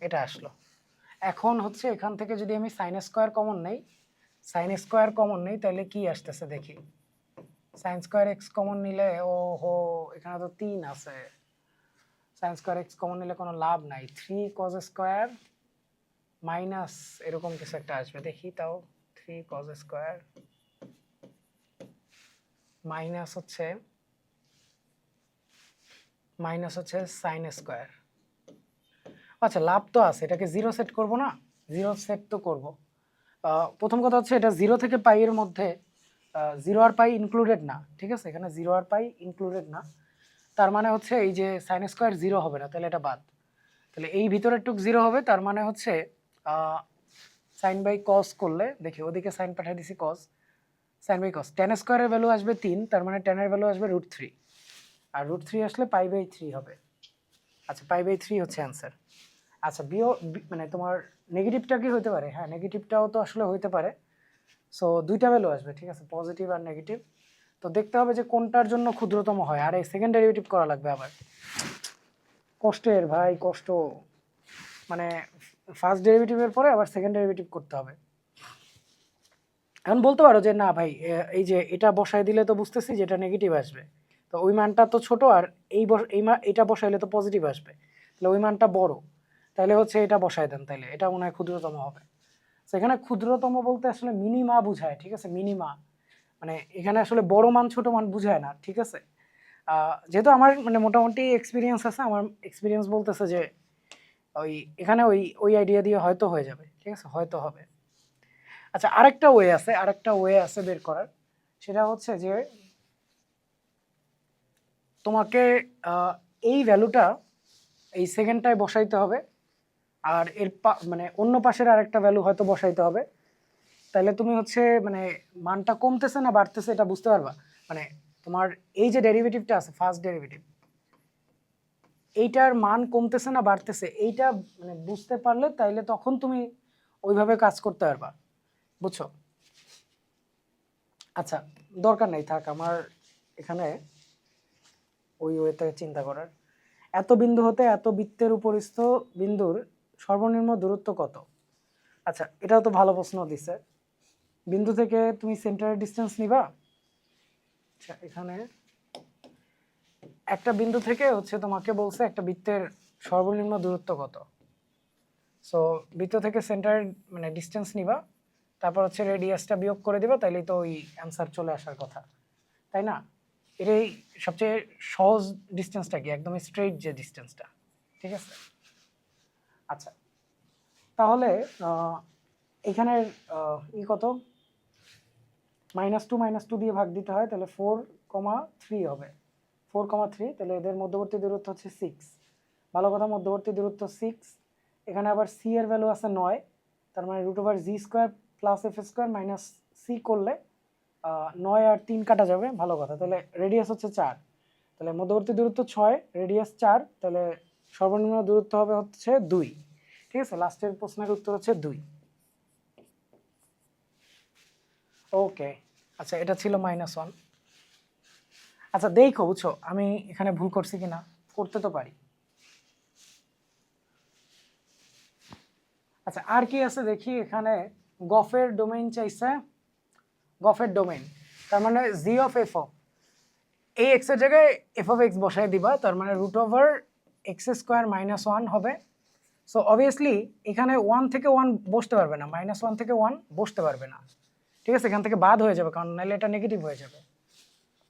এটা আসলো। এখন হচ্ছে এখান থেকে যদি আমি sin স্কয়ার কমন নেই, sin স্কয়ার কমন নেই, তাহলে কি আসতেছে দেখি। sin স্কয়ার x কমন নিলে, ও হো এখানে তো 3 আছে, sin স্কয়ার x কমন নিলে কোনো লাভ নাই, 3 cos স্কয়ার মাইনাস এরকম কিছু একটা আসবে, দেখি তাও। 3 cos স্কয়ার মাইনাস হচ্ছে sin স্কয়ার। আচ্ছা লাভ তো আছে, এটাকে 0 সেট করব না? 0 সেট তো করব। প্রথম কথা হচ্ছে এটা 0 থেকে পাই এর মধ্যে 0 আর পাই ইনক্লুডেড না, ঠিক আছে? এখানে 0 আর পাই ইনক্লুডেড না, তার মানে হচ্ছে এই যে sin স্কয়ার 0 হবে না, তাহলে এটা বাদ। তাহলে এই ভিতরের টুক 0 হবে, তার মানে হচ্ছে sin বাই cos করলে, দেখি ওদিকে sin পাঠিয়ে দিছি, cos, sin by cos, tan স্কয়ারের ভ্যালু আসবে 3, তার মানে tan এর ভ্যালু আসবে √3, আর √3 আসলে π/3 হবে। আচ্ছা π/3 হচ্ছে অ্যান্সার। আচ্ছা মানে তোমার নেগেটিভটা কি হতে পারে? হ্যাঁ নেগেটিভটাও তো আসলে হইতে পারে। সো দুইটা ভ্যালু আসবে, ঠিক আছে, পজিটিভ আর নেগেটিভ। তো দেখতে হবে যে কোনটার জন্য ক্ষুদ্রতম হয়, আর এই সেকেন্ড ডেরিভেটিভ করা লাগবে আবার। কষ্টের ভাই, কষ্ট, মানে ফার্স্ট ডেরিভেটিভের পরে আবার সেকেন্ড ডেরিভেটিভ করতে হবে। এখন বলতে পারো যে না ভাই এই যে এটা বসাই দিলে তো বুঝতেছি যে এটা নেগেটিভ আসবে, তো ওই মানটা তো ছোট, আর এটা বসাইলে তো পজিটিভ আসবে, তাহলে ওই মানটা বড়, তাহলে হচ্ছে এটা বসাই দেন, তাহলে এটা মনে হয় ক্ষুদ্রতম হবে। সেখানে ক্ষুদ্রতম বলতে আসলে মিনিমা বুঝায়, ঠিক আছে? মিনিমা মানে এখানে আসলে বড় মান ছোট মান বুঝায় না, ঠিক আছে? যেহেতু আমার মানে মোটামুটি এক্সপিরিয়েন্স আছে, আমার এক্সপিরিয়েন্স বলতেছে যে ওই এখানে ওই আইডিয়া দিয়ে হয়তো হয়ে যাবে, ঠিক আছে, হয়তো হবে। আচ্ছা আরেকটা ওয়ে আছে বের করার, সেটা হচ্ছে যে তোমাকে এই ভ্যালুটা এই সেকেন্ডটায় বসাইতে হবে, আর এর মানে অন্য পাশের আরেকটা ভ্যালু হয়তো বসাইতে হবে, তাহলে তুমি হচ্ছে মানে মানটা কমতেছে না বাড়তেছে এটা বুঝতে পারবা। মানে তোমার এই যে ডেরিভেটিভটা আছে ফার্স্ট ডেরিভেটিভ, এইটার মান কমতেছে না বাড়তেছে, এইটা মানে বুঝতে পারলে তাইলে তখন তুমি ওইভাবে কাজ করতে পারবা, বুঝছো? আচ্ছা দরকার নেই, থাক আমার এখানে ওই ওয়েতে চিন্তা করার। এত বিন্দু হতে এত বৃত্তের উপরিস্থ বিন্দুর সর্বনিম্ন দূরত্ব কত? আচ্ছা এটাও তো ভালো প্রশ্ন দিছে। বিন্দু থেকে তুমি সেন্টারের ডিস্টেন্স নিবা। আচ্ছা এখানে একটা বিন্দু থেকে হচ্ছে তোমাকে বলছে একটা বৃত্তের সর্বনিম্ন দূরত্ব কত। সো বৃত্ত থেকে সেন্টারের মানে ডিস্টেন্স নিবা, তারপর হচ্ছে রেডিয়াসটা বিয়োগ করে দিবা, তাইলেই তো ওই অ্যান্সার চলে আসার কথা, তাই না? এটাই সবচেয়ে সহজ ডিস্টেন্সটা, কি একদম স্ট্রেইট যে ডিস্টেন্সটা, ঠিক আছে? আচ্ছা তাহলে এখানের কত, -2 দিয়ে ভাগ দিতে হয়, তাহলে 4,3 হবে, 4,3, তাহলে এদের মধ্যবর্তী দূরত্ব হচ্ছে 6। ভালো কথা, মধ্যবর্তী দূরত্ব 6। এখানে আবার সি এর ভ্যালু আছে 9, তার মানে √g² plus f² minus c করলে 9 আর 3 কাটা যাবে, ভালো কথা। তাহলে রেডিয়াস হচ্ছে 4, তাহলে মধ্যবর্তী দূরত্ব 6, রেডিয়াস 4, তাহলে সর্বনিম্ন দূরত্ব হবে হচ্ছে 2। ঠিক আছে, লাস্টের প্রশ্নের উত্তর হচ্ছে 2। ওকে, আচ্ছা এটা ছিল -1। আচ্ছা দেখো, বুঝছো আমি এখানে ভুল করছি কিনা, করতে তো পারি। আচ্ছা আর কি আছে দেখি, এখানে গফের ডোমেইন চাইছে, গফের ডোমেইন তার মানে জি অফ এফ অফ এই এক্স এর জায়গায় এফ অফ এক্স বসায় দিবা, তার মানে √x² - 1 হবে। সো অবভিয়াসলি এখানে 1 থেকে 1 বসতে পারবে না, -1 থেকে 1 বসতে পারবে না, ঠিক আছে, এখান থেকে বাদ হয়ে যাবে কারণ নাহলে এটা নেগেটিভ হয়ে যাবে।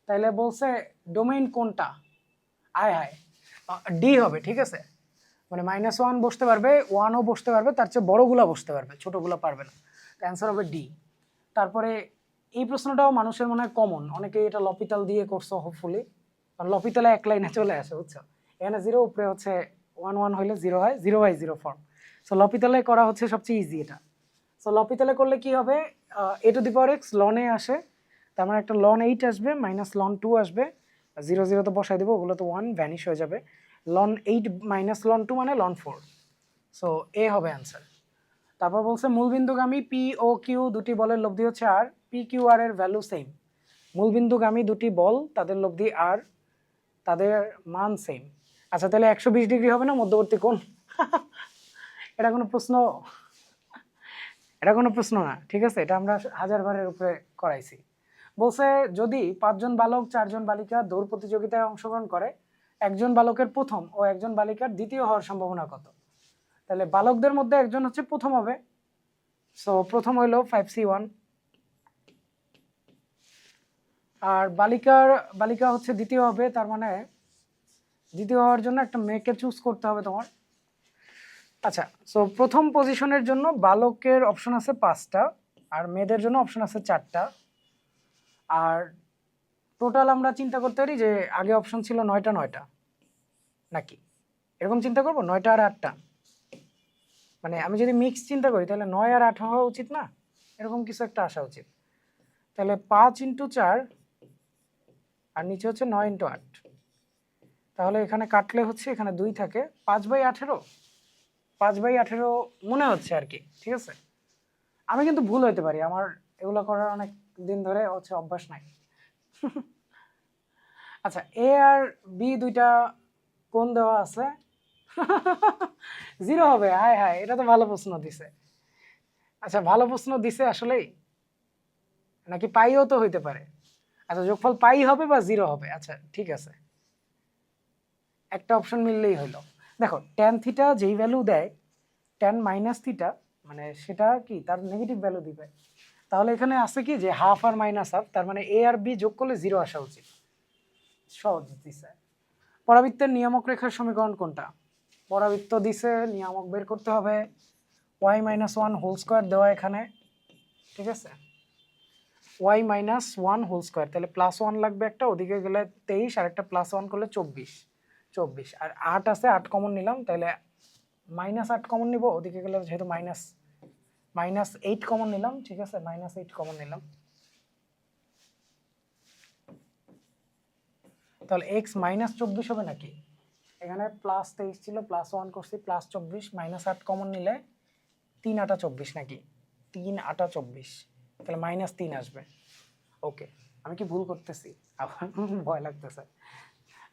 তাইলে বলছে ডোমেইন কোনটা, আয় হায় ডি হবে, ঠিক আছে, মানে -1 বসতে পারবে, 1ও বসতে পারবে, তার চেয়ে বড়গুলা বসতে পারবে, ছোটগুলো পারবে না। অ্যান্সার হবে ডি। তারপরে এই প্রশ্নটাও মানুষের মনে হয় কমন, অনেকে এটা লপিতাল দিয়ে করছো হোপফুলি, কারণ লপিতালে এক লাইনে চলে আসে, বুঝছো, এখানে 0 উপরে হচ্ছে 1 1 হইলে 0 হয়, 0/0 ফর্ম। সো লপিতালে করা হচ্ছে সবচেয়ে ইজি এটা। সো লপিতালে করলে কি হবে, a⁴x ln a আসে, তার মানে একটা ln 8 আসবে, মাইনাস ln 2 আসবে, 0 0 তো বসাই দেবো, ওগুলো তো 1 ভ্যানিশ হয়ে যাবে, ln 8 মাইনাস ln 2 মানে ln 4। সো এ হবে অ্যান্সার। তারপর বলছে মূলবিন্দুগামী পি ও কিউ দুটি বলের লব্ধি হচ্ছে আর, পি কিউ আর এর ভ্যালু সেম। মূলবিন্দুগামী দুটি বল, তাদের লব্ধি আর, তাদের মান সেম। আচ্ছা তাহলে 120 ডিগ্রি হবে না মধ্যবর্তী কোণ? এটা কোনো প্রশ্ন? এটা কোনো প্রশ্ন না, ঠিক আছে, এটা আমরা 1000 বারের উপরে করাইছি। বলছে যদি 5 জন বালক 4 জন বালিকা দৌড় প্রতিযোগিতায় অংশগ্রহণ করে, একজন বালকের প্রথম ও একজন বালিকার দ্বিতীয় হওয়ার সম্ভাবনা কত? তাহলে বালকদের মধ্যে একজন হচ্ছে প্রথম হবে, সো প্রথম হইলো 5c1, আর বালিকা হচ্ছে দ্বিতীয় হবে, তার মানে দ্বিতীয় হওয়ার জন্য একটা মেয়েকে চুজ করতে হবে তোমার। আচ্ছা, সো প্রথম পজিশনের জন্য বালকের অপশন আছে 5টা আর মেয়েদের জন্য অপশন আছে 4টা। আর টোটাল আমরা চিন্তা করতে পারি যে আগে অপশন ছিল 9টা 9টা, নাকি এরকম চিন্তা করবো 9টা আর 8টা, মানে আমি যদি মিক্স চিন্তা করি তাহলে 9 আর 8 হওয়া উচিত না, এরকম কিছু একটা আসা উচিত। তাহলে 5 × 4 আর নিচে হচ্ছে 9 × 8, তাহলে এখানে কাটলে হচ্ছে এখানে 2 থাকে, 5/18, 5/18 মনে হচ্ছে আর কি, ঠিক আছে। আমি কিন্তু ভুল হইতে পারি, আমার এগুলো করার অনেক দিন ধরে হচ্ছে অভ্যাস নাই। আচ্ছা এ আর বি দুইটা কোণ দেওয়া আছে, 0 হবে, হায় হায়, এটা তো ভালো প্রশ্ন দিছে। আচ্ছা ভালো প্রশ্ন দিছে আসলেই, নাকি পাইও তো হইতে পারে। আচ্ছা যোগফল পাই হবে বা 0 হবে, আচ্ছা ঠিক আছে, একটা অপশন মিললেই হইলো। দেখো tan থিটা যেই ভ্যালু দেয়, tan - থিটা মানে সেটা কি তার নেগেটিভ ভ্যালু দিবে, তাহলে এখানে আছে কি যে হাফ আর -হাফ, তার মানে এ আর বি যোগ করলে 0 আসা উচিত, সহজ দিছে। পরাবৃত্তের নিয়ামক রেখার সমীকরণ কোনটা? পরাবৃত্ত দিছে, নিয়ামক বের করতে হবে, y-1 হোল স্কয়ার দেওয়া এখানে, ঠিক আছে, y-1 হোল স্কয়ার, তাহলে +1 লাগবে একটা, ওদিকে গেলে 23 আর একটা +1 করলে 24 আর 8 আছে, 8 কমন নিলাম, তাহলে -8 কমন নিব, ওদিকে গেলে যেহেতু -8 কমন নিলাম, ঠিক আছে, -8 কমন নিলাম, তাহলে x -24 হবে নাকি? এখানে +23 ছিল, +1 করছি, +24, -8 কমন নিলে 3 8 24 নাকি, 3 8 24, তাহলে -3 আসবে। ওকে, আমি কি ভুল করতেছি? আমার ভয় লাগতেছে।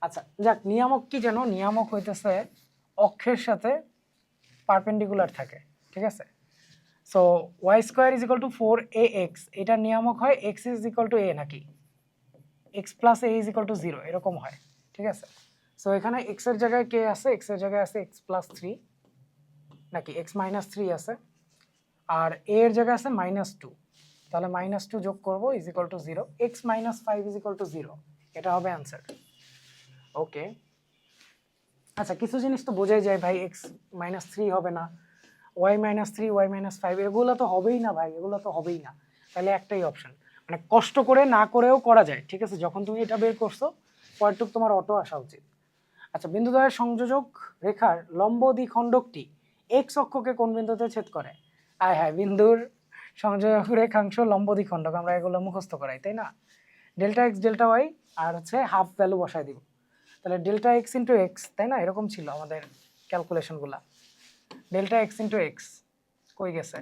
আচ্ছা যাক, নিয়ামক কি যেন, নিয়ামক হইতেছে অক্ষের সাথে পারপেন্ডিকুলার থাকে, ঠিক আছে। সো y² = 4ax, এটার নিয়ামক হয় x = a নাকি, x + a = 0 এরকম হয়, ঠিক আছে। সো এখানে x এর জায়গায় কে আছে, x এর জায়গায় আছে x + 3 নাকি x - 3 আছে, আর a এর জায়গায় আছে -2, তাহলে -2 যোগ করব = 0, x - 5 = 0, এটা হবে অ্যান্সার। ওকে, আচ্ছা কিছু জিনিস তো বোঝাই যায় ভাই, x - 3 হবে না, y - 3 y - 5 এগুলো তো হবেই না ভাই, এগুলো তো হবেই না, তাহলে একটাই অপশন, মানে কষ্ট করে না করেও করা যায়, ঠিক আছে, যখন তুমি এটা বের করছো পরেরটুক তোমার অটো আসা উচিত। আচ্ছা বিন্দুদ্বয়ের সংযোজক রেখার লম্ব দ্বিখণ্ডকটি x অক্ষকে কোন বিন্দুতে ছেদ করে? আয় হ্যাঁ, বিন্দুর সংযোজক রেখাংশ লম্ব দ্বিখণ্ডক, আমরা এগুলো মুখস্থ করাই, তাই না? ডেল্টা এক্স ডেল্টা ওয়াই আর হচ্ছে হাফ ভ্যালু বসাই দিব, তাহলে ডেল্টা এক্স ইন্টু এক্স, তাই না? এরকম ছিল আমাদের ক্যালকুলেশনগুলো। ডেল্টা এক্স ইন্টু এক্স কই গেছে?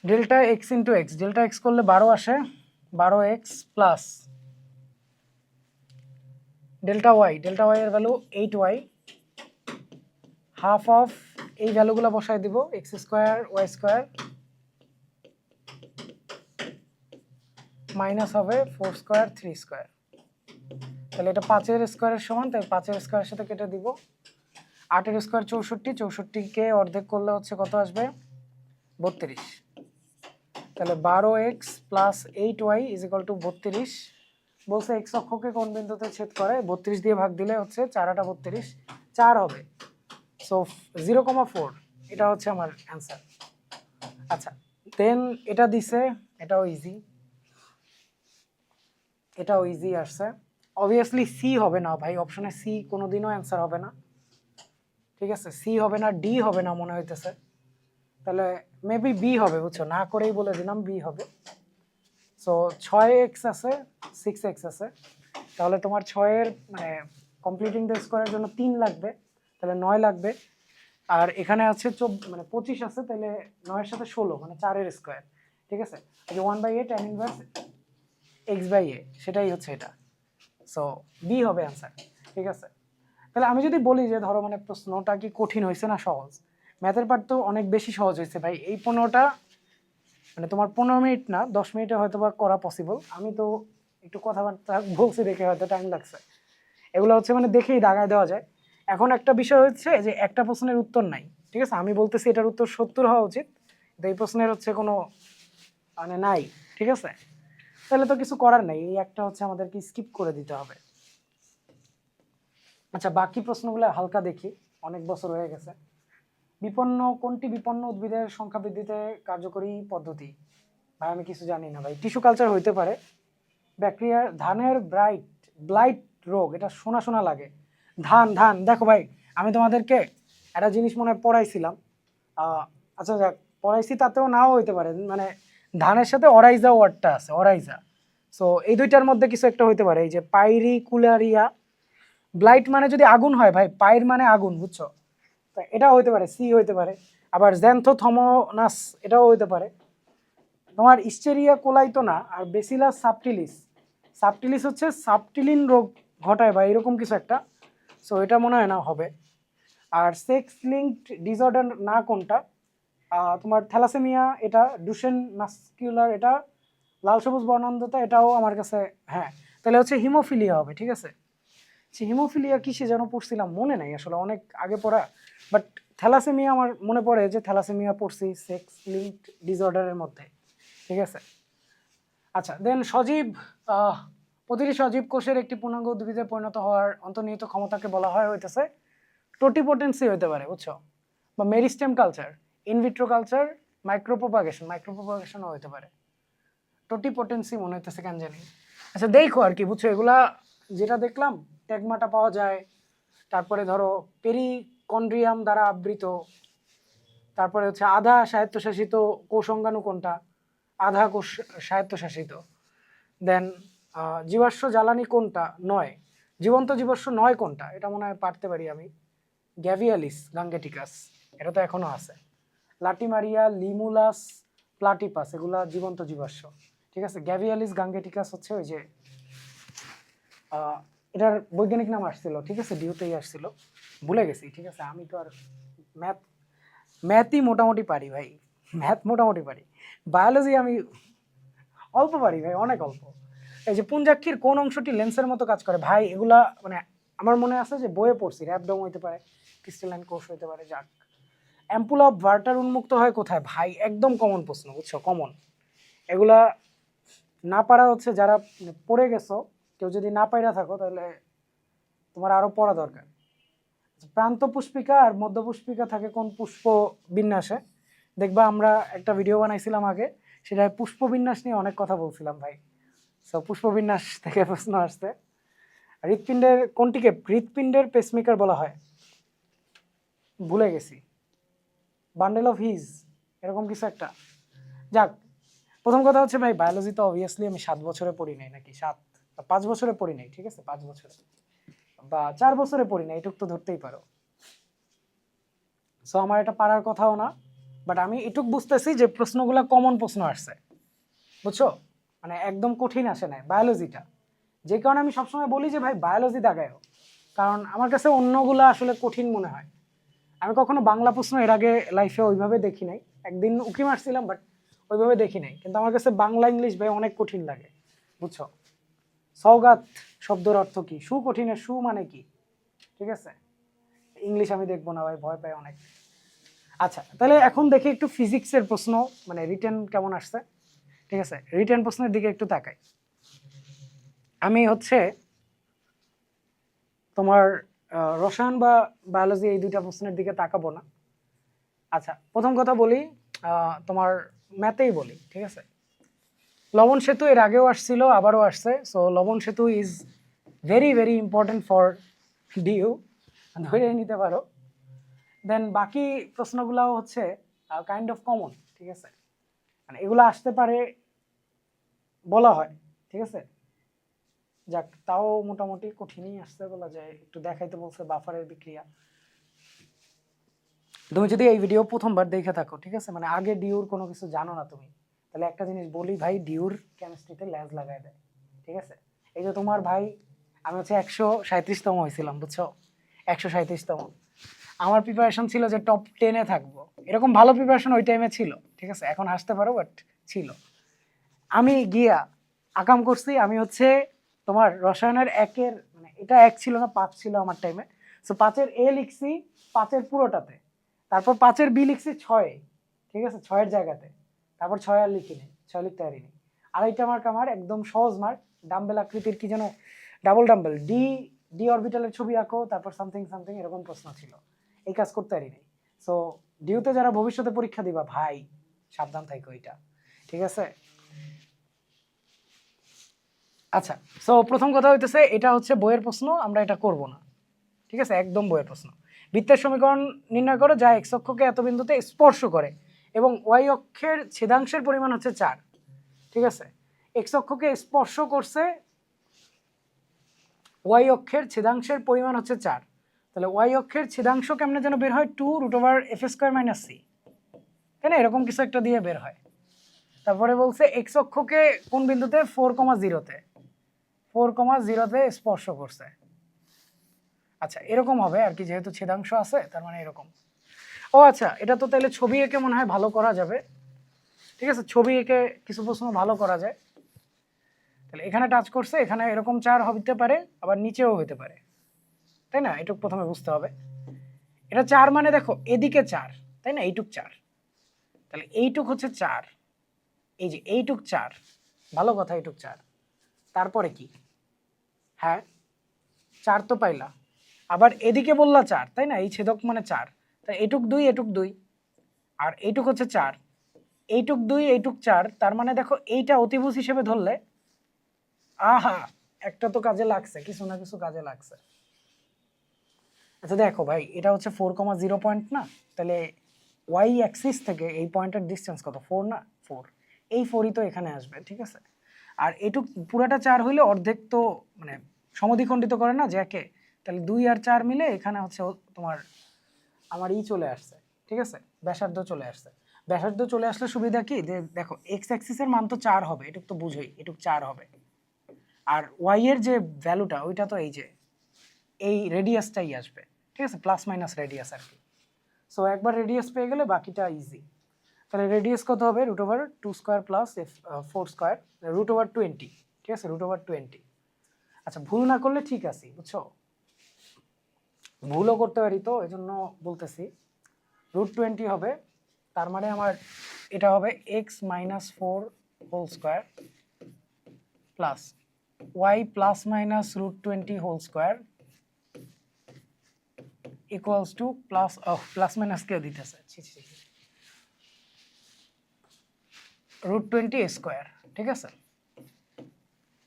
Delta X into X, delta X করলে 12 আসে, 12x প্লাস ডেল্টা ওয়াই এর ভ্যালু 8y, হাফ অফ এই ভ্যালুগুলো বসাই দিব, X square Y square minus হবে 4 স্কোয়ার 3 স্কোয়ার, তাহলে এটা 5-এর স্কোয়ারের সমান, তাই 5-এর স্কোয়ারের সাথে কেটে দিব। 8-এর স্কোয়ার 64, 64কে অর্ধেক করলে হচ্ছে কত আসবে? 32। তাহলে 12x plus 8y is equal two 32। বলছে এক্স অক্ষকে কোন বিন্দুতে ছেদ করে? 32 দিয়ে ভাগ দিলে হচ্ছে 4 8 32, 4 হবে। সো 0,4 এটা হচ্ছে আমার অ্যান্সার। আচ্ছা, দেন এটা দিছে, এটাও ইজি, এটাও ইজি আসছে। অবভিয়াসলি সি হবে না ভাই, অপশনে সি কোনোদিনও অ্যান্সার হবে না, ঠিক আছে? সি হবে না, ডি হবে না মনে হইতেছে, তাহলে মেবি বি হবে, বুঝছো, না করেই বলে দিলাম বি হবে। সো 6x আছে, 6x আছে, তাহলে তোমার 6-এর মানে কমপ্লিটিং দ্য স্কোয়ারের জন্য 3 লাগবে, তাহলে 9 লাগবে। আর এখানে আছে মানে 25 আছে, তাহলে 9-এর সাথে 16 মানে 4-এর স্কোয়ার, ঠিক আছে? যে 1/a tan ইনভার্স x/a, সেটাই হচ্ছে এটা। সো বি হবে অ্যান্সার, ঠিক আছে? তাহলে আমি যদি বলি যে ধরো মানে প্রশ্নটা কি কঠিন হয়েছে না সহজ? ম্যাথের পার্ট তো অনেক বেশি সহজ হয়েছে ভাই। এই 15টা মানে তোমার 15 মিনিট না 10 মিনিটে হয়তো বা করা পসিবল। আমি তো একটু কথাবার্তা বলছি দেখে হয়তো টাইম লাগছে। এগুলো হচ্ছে মানে দেখেই দাগায় দেওয়া যায়। এখন একটা বিষয় হচ্ছে যে একটা প্রশ্নের উত্তর নাই, ঠিক আছে? আমি বলতেছি এটার উত্তর 70 হওয়া উচিত, কিন্তু এই প্রশ্নের হচ্ছে কোনো মানে নাই, ঠিক আছে? তাহলে তো কিছু করার নাই, এই একটা হচ্ছে আমাদেরকে স্কিপ করে দিতে হবে। আচ্ছা, বাকি প্রশ্নগুলো হালকা দেখি, অনেক বছর হয়ে গেছে। কোনটি বিপন্ন উদ্ভিদের সংখ্যা বৃদ্ধিতে কার্যকরী পদ্ধতি? ভাই আমি কিছু জানি না ভাই। টিস্যু কালচার হইতে পারে। ব্যাকটেরিয়া, ধানের ব্লাইট রোগ, এটা শোনা শোনা লাগে। ধান দেখো ভাই, আমি তোমাদেরকে একটা জিনিস মনে হয় পড়াইছিলাম, আচ্ছা যাক, পড়াইছি তাতেও নাও হইতে পারে, মানে ধানের সাথে অরাইজা ওয়ার্ডটা আছে, অরাইজা। সো এই দুইটার মধ্যে কিছু একটা হইতে পারে, এই যে পাইরিকুলারিয়া। ব্লাইট মানে যদি আগুন হয় ভাই, পাইর মানে আগুন, বুঝছো? তো এটাও হইতে পারে, সি হইতে পারে। আবার জ্যান্থোথমোনাস, এটাও হইতে পারে। তোমার ইস্টেরিয়া কোলাই তো না, আর বেসিলাস সাবটিলিস হচ্ছে সাবটিলিন রোগ ঘটায় বা এরকম কিছু একটা। সো এটা মনে হয় না হবে। আর সেক্স লিঙ্কড ডিসঅর্ডার না কোনটা? তোমার থ্যালাসেমিয়া, এটা ডুশেন মাস্কুলার, এটা লাল সবুজ বর্ণান্ধতা, এটাও আমার কাছে হ্যাঁ। তাহলে হচ্ছে হিমোফিলিয়া হবে, ঠিক আছে? হিমোফিলিয়া কিসে যেন পড়ছিলাম, মনে নাই আসলে, অনেক আগে পড়া। বাট থ্যালাসেমিয়া আমার মনে পড়ে যে থ্যালাসেমিয়া পড়ছি সেক্স লিঙ্কড ডিসঅর্ডারের মধ্যে, ঠিক আছে? আচ্ছা, দেন সজীব, প্রতিটি সজীব কোষের একটি পূর্ণাঙ্গ উদ্ভিদে পরিণত হওয়ার অন্তর্নিহিত ক্ষমতাকে বলা হয় হইতেছে টোটিপোটেন্সি হইতে পারে, বুঝছো? বা মেরিস্টেম কালচার, ইনভিট্রো কালচার, মাইক্রোপ্রোপাগেশনও হইতে পারে। টোটিপোটেন্সি মনে হইতেছে কেন জানি। আচ্ছা দেখো আর কি, বুঝছো, এগুলা যেটা দেখলাম, ট্যাগমাটা পাওয়া যায়, তারপরে ধরো পেরিকন্ড্রিয়াম দ্বারা আবৃত, তারপরে হচ্ছে আধা স্বায়ত্তশাসিত কোষাঙ্গাণু কোনটা? আধা কোষ স্বায়ত্তশাসিত। দেন জীবাশ্ম জ্বালানি কোনটা নয়? জীবন্ত জীবাশ্ম নয় কোনটা? এটা মনে হয় পারতে পারি আমি। গ্যাভিয়ালিস গাঙ্গেটিকাস, এটা তো এখনো আছে। লাটিমারিয়া, লিমুলাস, প্লাটিপাস, এগুলা জীবন্ত জীবাশ্ম, ঠিক আছে? গ্যাভিয়ালিস গাঙ্গেটিকাস হচ্ছে ওই যে এটার বৈজ্ঞানিক নাম আসছিল, ঠিক আছে, ডিউতেই আসছিল, ভুলে গেছি, ঠিক আছে? আমি তো আর ম্যাথই মোটামুটি পারি ভাই, ম্যাথ মোটামুটি পারি। বায়োলজি আমি অল্প পারি ভাই, অনেক অল্প। এই যে পুঞ্জাক্ষীর কোন অংশটি লেন্সের মতো কাজ করে? ভাই এগুলা মানে আমার মনে আছে যে বইয়ে পড়ছি, র্যাবডম হইতে পারে, ক্রিস্টালাইন কোষ হইতে পারে। যাক, অ্যাম্পুল অফ ভার্টার উন্মুক্ত হয় কোথায়? ভাই একদম কমন প্রশ্ন, বুঝছো, কমন। এগুলা না পারা হচ্ছে, যারা পড়ে গেছো, কেউ যদি না পাইরা থাকো তাহলে তোমার আরো পড়া দরকার। প্রান্ত পুষ্পিকা আর মধ্য পুষ্পিকা থাকে কোন পুষ্প বিন্যাসে? দেখবা আমরা একটা ভিডিও বানাইছিলাম আগে, সেটা পুষ্প বিন্যাস নিয়ে অনেক কথা বলছিলাম ভাই। সো পুষ্প বিন্যাস থেকে প্রশ্ন আসছে। হৃৎপিণ্ডের কোনটিকে হৃৎপিণ্ডের পেসমেকার বলা হয়? ভুলে গেছি। বান্ডেল অফ হিজ, এরকম কিছু একটা। যাক, প্রথম কথা হচ্ছে ভাই বায়োলজি তো অবভিয়াসলি আমি 7 বছরে পড়ি নাই, নাকি 5 বছরে পড়ি নাই, ঠিক আছে 5 বছরে বা 4 বছরে পড়ি নাই, এটুক তো ধরতেই পারো। সো আমার এটা পারার কথাও না, বাট আমি এটুক বুঝতেছি যে প্রশ্নগুলো কমন প্রশ্ন আসছে, বুঝছো, মানে একদম কঠিন আসে নাই বায়োলজিটা। যে কারণে আমি সবসময় বলি যে ভাই বায়োলজি দাগায়ও, কারণ আমার কাছে অন্যগুলো আসলে কঠিন মনে হয়। আমি কখনো বাংলা প্রশ্ন এর আগে লাইফে ওইভাবে দেখি নাই, একদিন উকি মারছিলাম বাট ওইভাবে দেখি নাই, কিন্তু আমার কাছে বাংলা ইংলিশ ভাই অনেক কঠিন লাগে, বুঝছো। সওগাত শব্দের অর্থ কি? সুকঠিনের সু মানে কি? ঠিক আছে, ইংলিশ আমি দেখবো না ভাই, ভয় পাই অনেক। আচ্ছা, তাহলে এখন দেখি একটু ফিজিক্সের প্রশ্ন, মানে রিটেন কেমন আসছে। ঠিক আছে, রিটেন প্রশ্নের দিকে একটু তাকাই। আমি হচ্ছে তোমার রসায়ন বা বায়োলজি এই দুইটা প্রশ্নের দিকে তাকাবো না। আচ্ছা, প্রথম কথা বলি, তোমার ম্যাথেই বলি, ঠিক আছে। লবণ সেতু এর আগেও আসছিল, আবারও আসছে। সো লবণ সেতু is very very important for due, ধরে নিতে পারো। দেন বাকি প্রশ্নগুলাও হচ্ছে কাইন্ড অফ কমন, ঠিক আছে, মানে এগুলো আসতে পারে বলা হয়, ঠিক আছে। যাক, তাও মোটামুটি কঠিনই আসছে বলা যায়। একটু দেখাইতে বলছে বাফারের বিক্রিয়া। তুমি যদি এই ভিডিও প্রথমবার দেখে থাকো, ঠিক আছে, মানে আগে ডিউর কোনো কিছু জানো না তুমি, তাহলে একটা জিনিস বলি ভাই, ডিউর কেমিস্ট্রিতে ল্যাজ লাগাই দেয়, ঠিক আছে। এই যে তোমার ভাই, আমি হচ্ছে 137তম হয়েছিলাম, বুঝছো, 137তম। আমার প্রিপারেশন ছিল যে টপ 10-এ থাকবো, এরকম ভালো প্রিপারেশন ওই টাইমে ছিল, ঠিক আছে। এখন হাসতে পারো বাট ছিল। আমি গিয়া আকাম করছি, আমি হচ্ছে তোমার রসায়নের একের, মানে এটা 1 ছিল না, 5 ছিল আমার টাইমে। সো 5-এর এ লিখছি 5-এর পুরোটাতে, তারপর 5-এর বি লিখছি 6-এ, ঠিক আছে, 6-এর জায়গাতে, তারপর 6 আর লিখিনি, 6 লিখতে পারিনি। আড়াইটা মার্ক আমার একদম সহজ মার্ক, ডাম্বেল আকৃতির কি যেন, ডাবল ডাম্বেল, ডি ডি অরবিটালের ছবি আঁকো, তারপর সামথিং সামথিং এরকম প্রশ্ন ছিল, এই কাজ করতে পারিনি। সো ডিউতে যারা ভবিষ্যতে পরীক্ষা দিবা ভাই, সাবধান থাকো এটা, ঠিক আছে। আচ্ছা, সো প্রথম কথা হইতেছে এটা হচ্ছে বইয়ের প্রশ্ন, আমরা এটা করব না, ঠিক আছে, একদম বইয়ের প্রশ্ন। বৃত্তের সমীকরণ নির্ণয় করো যা এক্স অক্ষকে এত বিন্দুতে স্পর্শ করে এবং ওয়াই অক্ষের ছেদাংশের পরিমাণ হচ্ছে 4, ঠিক আছে। এক্স অক্ষকে স্পর্শ করছে, ওয়াই অক্ষের ছেদাংশের পরিমাণ হচ্ছে 4, তাহলে ওয়াই অক্ষের ছেদাংশ কেমনে যেন বের হয়, 2√f² - c, তাই না, এরকম কিছু একটা দিয়ে বের হয়। তারপরে বলছে এক্স অক্ষকে কোন বিন্দুতে, 4,0-তে 4,0-তে স্পর্শ করছে। আচ্ছা, এরকম হবে আর কি, যেহেতু ছেদাংশ আছে তার মানে এরকম। ও আচ্ছা, এটা তো তাহলে ছবি এঁকে মনে হয় ভালো করা যাবে, ঠিক আছে, ছবি এঁকে কিছু প্রশ্ন ভালো করা যায়। তাহলে এখানে টাচ করছে, এখানে এরকম 4 হতে পারে, আবার নিচেও হতে পারে, তাই না, এটুক প্রথমে বুঝতে হবে। এটা 4 মানে দেখো এদিকে 4, তাই না, এইটুক 4, তাহলে এইটুক হচ্ছে 4, এই যে এইটুক 4, ভালো কথা, এইটুক 4, তারপরে কি, হ্যাঁ 4 তো পাইলা, আবার এদিকে বললা 4, তাই না, এই ছেদক মানে 4, তাই এটুক 2, এটুক 2, আর এইটুক হচ্ছে 4, এইটুক 2, এইটুক 4, তার মানে দেখো এইটা অতিভুজ হিসেবে ধরলে, আহা, একটা তো কাজে লাগছে, কিছু না কিছু কাজে লাগছে। আচ্ছা দেখো ভাই, এটা হচ্ছে 4,0 পয়েন্ট না, তাহলে ওয়াই অ্যাক্সিস থেকে এই পয়েন্টের ডিস্টেন্স কত, 4 না, 4, এই 4ই তো এখানে আসবে, ঠিক আছে। আর এটুক পুরাটা 4 হইলে অর্ধেক তো, মানে সমদ্বিখণ্ডিত করে না জ্যাকে, তাহলে 2 আর 4 মিলে এখানে হচ্ছে তোমার আমার চলে আসছে, ঠিক আছে, ব্যাসার্ধ চলে আসছে। ব্যাসার্ধ চলে আসলে সুবিধা কি, দেখো এক্স অ্যাক্সিসের মান তো 4 হবে, এটুক তো বুঝোই, এটুক 4 হবে, আর ওয়াই এর যে ভ্যালুটা ওইটা তো এই যে এই রেডিয়াসটাই আসবে, ঠিক আছে, প্লাস মাইনাস রেডিয়াস আর কি। সো একবার রেডিয়াস পেয়ে গেলে বাকিটা ইজি। তাহলে রেডিয়াস কত হবে, √2² প্লাস 4², √20, ঠিক আছে, √20। আচ্ছা, ভুল না করলে ঠিক আছে, বুঝছো, ভুলও করতে পারি তো, এই জন্য বলতেছি √20 হবে, তার মানে আমার এটা হবে x-4² plus y plus minus √20² equals to plus, plus minus কে দিতেছে, √20² ঠিক আছে।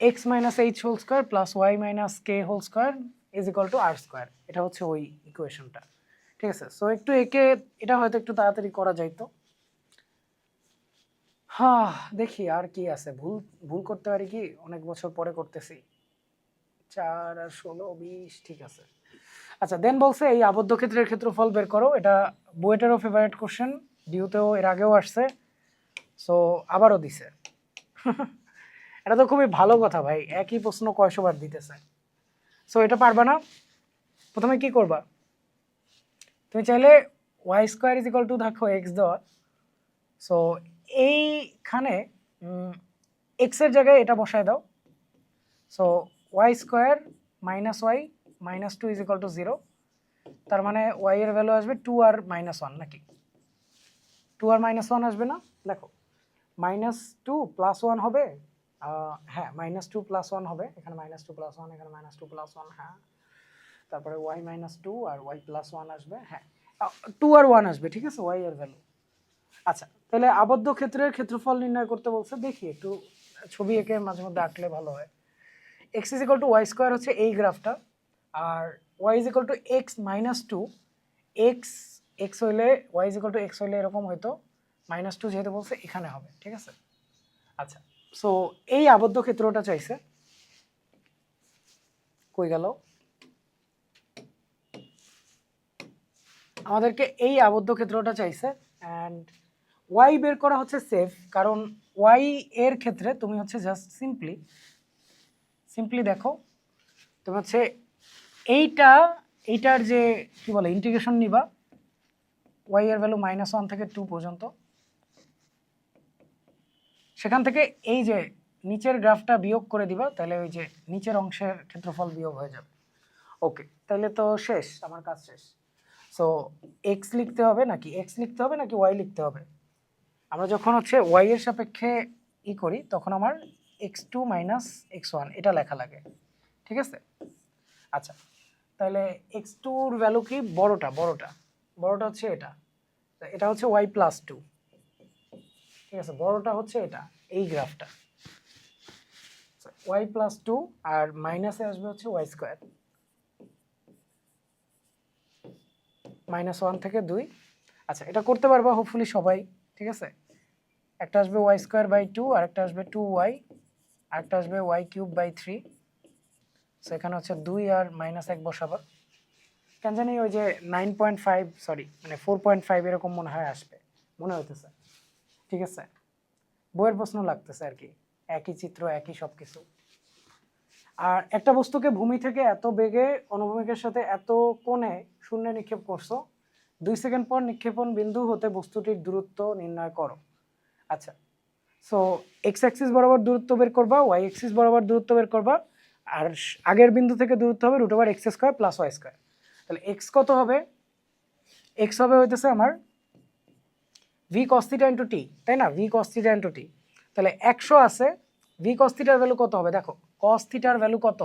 X minus H whole square plus Y minus K whole square is equal to R square, এটা হচ্ছে ওই ইকুয়েশনটা। ঠিক আছে, সো একটু একে এটা হয়তো একটু তাড়াতাড়ি করা যাইতো। হ্যাঁ দেখি আর কি আছে, ভুল ভুল করতে পারি কি, অনেক বছর পরে করতেছি। 4 আর 16 20, ঠিক আছে। আচ্ছা দেন বলছে এই আবদ্ধ ক্ষেত্রের ক্ষেত্রফল বের করো, এটা বুয়েটেরও ফেভারিট কোশ্চেন, ডিউতেও এর আগেও আসছে, সো আবারও দিছে। এটা তো খুবই ভালো কথা ভাই, একই প্রশ্ন কয়শো বার দিতেছে। সো এটা পারবা না, প্রথমে কি করবা, তুমি চাইলে y square is equal to দেখো এক্স দেওয়া, সো এইখানে এক্স এর জায়গায় এটা বসায় দাও, so y square minus y minus two is equal to zero, তার মানে ওয়াই এর ভ্যালু আসবে 2 আর -1 নাকি 2 আর -1 আসবে না, দেখো -2 + 1 হবে, হ্যাঁ -2 + 1 হবে, এখানে -2 + 1, এখানে -2 + 1, হ্যাঁ, তারপরে y -2 আর y + 1 আসবে, হ্যাঁ 2 আর 1 আসবে, ঠিক আছে y এর ভ্যালু। আচ্ছা তাহলে আবদ্ধ ক্ষেত্রের ক্ষেত্রফল নির্ণয় করতে বলছে, দেখি একটু ছবি এঁকে মাঝে মধ্যে আঁকলে ভালো হয়। x = y² হচ্ছে এই গ্রাফটা, আর y = x - 2, x হইলে y x হইলে এরকম হয়তো, -2 যেহেতু বলছে এখানে হবে, ঠিক আছে। আচ্ছা সো এই আবদ্ধ ক্ষেত্রটা চাইছে, কই গেল, আমাদেরকে এই আবদ্ধ ক্ষেত্রটা চাইছে, অ্যান্ড y বের করা হচ্ছে সেফ, কারণ y এর ক্ষেত্রে তুমি হচ্ছে জাস্ট সিম্পলি দেখো, তুমি হচ্ছে এইটার যে কি বলে ইন্টিগ্রেশন নিবা, y এর ভ্যালু -1 থেকে 2 পর্যন্ত, সেখান থেকে এই যে নিচের গ্রাফটা বিয়োগ করে দিবা, তাহলে ওই যে নিচের অংশের ক্ষেত্রফল বিয়োগ হয়ে যাবে। ওকে তাহলে তো শেষ, আমার কাজ শেষ। সো x লিখতে হবে নাকি y লিখতে হবে, আমরা যখন হচ্ছে y এর সাপেক্ষে করি তখন আমার x2 - x1 এটা লেখা লাগে, ঠিক আছে। আচ্ছা তাহলে x2 এর ভ্যালু কি, বড়টা হচ্ছে এটা হচ্ছে y + 2, ঠিক আছে, বড়টা হচ্ছে এটা এই গ্রাফটা, y + 2 আর মাইনাসে আসবে হচ্ছে y², -1 থেকে 2। আচ্ছা এটা করতে পারবা হোপফুলি সবাই, ঠিক আছে। একটা আসবে y²/2, আর একটা আসবে 2y, আর একটা আসবে y³/3, সো এখানে হচ্ছে 2 আর -1 বসাবা, কেন জানি ওই যে 9.5 সরি মানে 4.5 এরকম মনে হয় আসবে, মনে হইতেছে, ঠিক আছে, বইয়ের প্রশ্ন লাগতেছে আর কি, একই চিত্র একই সব কিছু। আর একটা বস্তুকে ভূমি থেকে এত বেগে অনুভূমিকের সাথে এত কোণে শূন্যে নিক্ষেপ করছো, 2 সেকেন্ড পর নিক্ষেপণ বিন্দু হতে বস্তুটির দূরত্ব নির্ণয় করো। আচ্ছা সো এক্স অ্যাক্সিস বরাবর দূরত্ব বের করবা, ওয়াই অ্যাক্সিস বরাবর দূরত্ব বের করবা, আর আগের বিন্দু থেকে দূরত্ব হবে √x² + y², তাহলে এক্স কত হবে, এক্স হবে হইতেছে আমার v cos θ × t, তাই না, v cos θ × t, তাহলে 100 আছে, v cos θ এর ভ্যালু কত হবে, দেখো cos θ এর ভ্যালু কত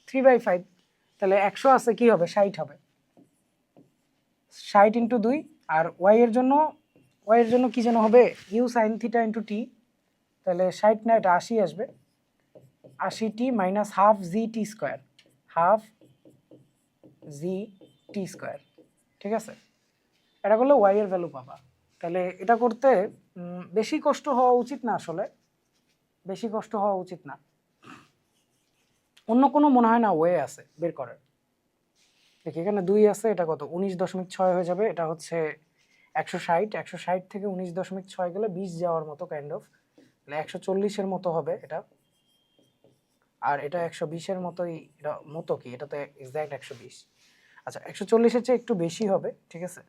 3/5, তাহলে 100 আছে কি হবে 60 হবে, 60 × 2, আর y এর জন্য কি যেন হবে u sin θ × t, তাহলে 60 না এটা 80 আসবে, 80t - ½ gt², ½ gt², ঠিক আছে, এটা করলে y এর ভ্যালু পাবা। তাহলে এটা করতে বেশি কষ্ট হওয়া উচিত না, আসলে বেশি কষ্ট হওয়া উচিত না, অন্য কোনো মনে হয় না ওয়ে আছে বের করার। দেখি এখানে 2 আছে, এটা কত 19.6 হয়ে যাবে, এটা হচ্ছে 160 থেকে 19.6 গেলে 20 যাওয়ার মতো কাইন্ড অফ, তাহলে 140 এর মতো হবে এটা, আর এটা 120 এর মতোই, এটা মতো কি, এটা তো এক্স্যাক্ট 120। আচ্ছা 140 এর চেয়ে একটু বেশি হবে, ঠিক আছে,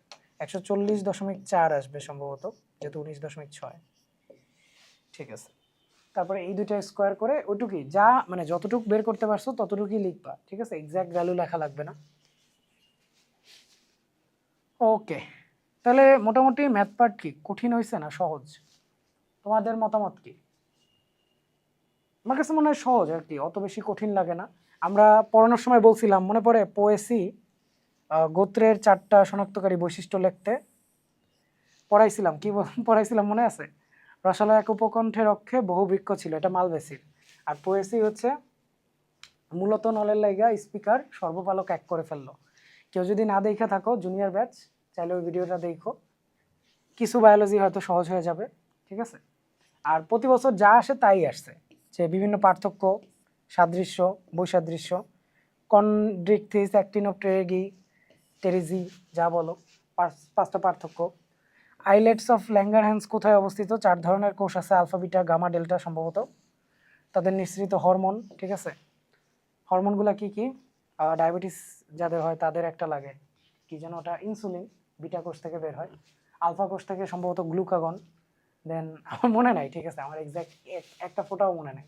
140.4 আসবে সম্ভবত, যেহেতু 19.6, ঠিক আছে। তারপরে এই দুইটা স্কোয়ার করে ওইটুকুই, যা মানে যতটুকু বের করতে পারছো ততটুকুই লিখবা, ঠিক আছে, এক্স্যাক্ট ভ্যালু লেখা লাগবে না। ওকে তাহলে মোটামুটি ম্যাথ পার্ট কি কঠিন হয়েছে না সহজ, তোমাদের মতামত কি? আমার কাছে মনে হয় সহজ আর কি, অত বেশি কঠিন লাগে না। আমরা পড়ানোর সময় বলছিলাম মনে পড়ে, পোয়েসি গোত্রের 4টা শনাক্তকারী বৈশিষ্ট্য লিখতে পড়াইছিলাম, কি পড়াইছিলাম মনে আছে? রসালো এক উপকণ্ঠের অক্ষে বহু বৃক্ষ ছিল, এটা মালবেসির। আর পোয়েসি হচ্ছে মূলত নলের লাইগা স্পিকার সর্বপালক এক করে ফেললো। কেউ যদি না দেখে থাকো জুনিয়র ব্যাচ, চাইলে ওই ভিডিওটা দেখো, কিছু বায়োলজি হয়তো সহজ হয়ে যাবে, ঠিক আছে। আর প্রতি বছর যা আসে তাই আসছে, যে বিভিন্ন পার্থক্য, সাদৃশ্য, বৈসাদৃশ্য, কন্ড্রিকথিস, অ্যাক্টিনোপ্টেরেগি, টেরিজি, যা বলো, পাঁচটা পার্থক্য। আইলেটস অফ ল্যাঙ্গারহ্যান্স কোথায় অবস্থিত? 4 ধরনের কোষ আছে, আলফা, বিটা, গামা, ডেল্টা সম্ভবত। তাদের নিঃসৃত হরমোন, ঠিক আছে। হরমোনগুলো কি কি? ডায়াবেটিস যাদের হয় তাদের একটা লাগে, কি যেন ওটা, ইনসুলিন, বিটা কোষ থেকে বের হয়। আলফা কোষ থেকে সম্ভবত গ্লুকাগন, দেন আমার মনে নাই, ঠিক আছে, আমার এক্স্যাক্ট একটা ফোটাও মনে নাই।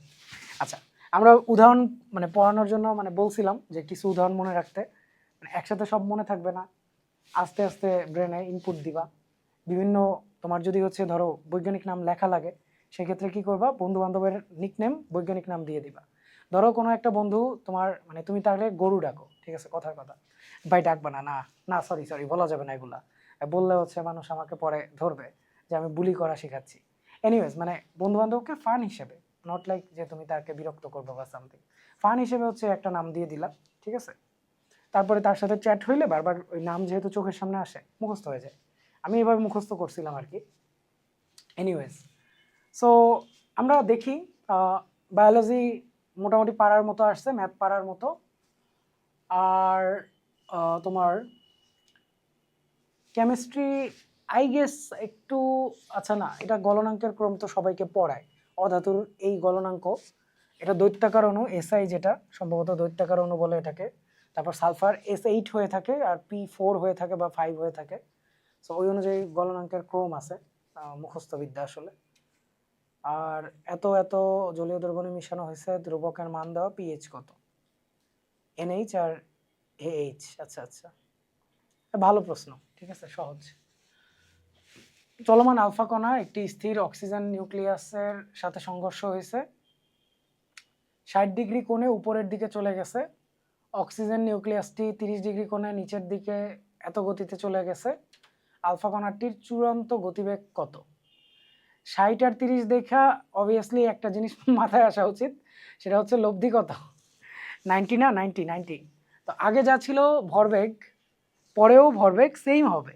আচ্ছা, আমরা উদাহরণ মানে পড়ানোর জন্য মানে বলছিলাম যে কিছু উদাহরণ মনে রাখতে, মানে একসাথে সব মনে থাকবে না, আস্তে আস্তে ব্রেনে ইনপুট দিবা। বিভিন্ন তোমার যদি হচ্ছে ধরো বৈজ্ঞানিক নাম লেখা লাগে, সেক্ষেত্রে কি করবা, বন্ধু বান্ধবের নিকনেম বৈজ্ঞানিক নাম দিয়ে দিবা। ধরো কোনো একটা বন্ধু তোমার মানে তুমি তাহলে গরু ডাকো, ঠিক আছে, কথার কথা, ভাই ডাকবা না, না না, সরি সরি, বলা যাবে না এগুলা, বললে হচ্ছে মানুষ আমাকে পরে ধরবে যে আমি বুলি করা শেখাচ্ছি। এনিওয়েজ, মানে বন্ধু বান্ধবকে ফান হিসেবে, নট লাইক যে তুমি তাকে বিরক্ত করবে বা সামথিং, ফান হিসেবে হচ্ছে একটা নাম দিয়ে দিলা, ঠিক আছে। তারপরে তার সাথে চ্যাট হইলে বারবার ওই নাম যেহেতু চোখের সামনে আসে মুখস্থ হয়ে যায়। আমি এভাবে মুখস্থ করছিলাম আর কি। এনিওয়েজ, সো আমরা দেখি বায়োলজি মোটামুটি পারার মতো আসছে, ম্যাথ পারার মতো। আর তোমার কেমিস্ট্রি আই গেস একটু, আচ্ছা না, এটা গলনাঙ্কের ক্রম তো সবাইকে পড়ায়, অধাতুর এই গলনাঙ্ক, এটা দৈত্যাকার অণু এসআই, যেটা সম্ভবত দৈত্যাকার অণু বলে এটাকে। তারপর সালফার S8 হয়ে থাকে, আর P4 হয়ে থাকে বা 5 হয়ে থাকে। সো ওই অনুযায়ী গলনাঙ্কের ক্রম আছে, মুখস্থ বিদ্যা আসলে। আর এত এত জলীয় দ্রবণে মিশানো হয়েছে, ধ্রুবকের মান দেওয়া, পিএইচ কত, NH আর AH। আচ্ছা আচ্ছা, ভালো প্রশ্ন, ঠিক আছে, সহজ। চলমান আলফা কণা একটি স্থির অক্সিজেন নিউক্লিয়াসের সাথে সংঘর্ষ হয়েছে, 60 ডিগ্রি কোণে উপরের দিকে চলে গেছে। অক্সিজেন নিউক্লিয়াসটি 30 ডিগ্রি কোণে নিচের দিকে এত গতিতে চলে গেছে। আলফা কণাটির চূড়ান্ত গতিবেগ কত? 60 আর 30 দেখা অবভিয়াসলি একটা জিনিস মাথায় আসা উচিত, সেটা হচ্ছে লব্ধি কত, 90 না, 90। তো আগে যা ছিল ভরবেগ, পরেও ভরবেগ সেম হবে,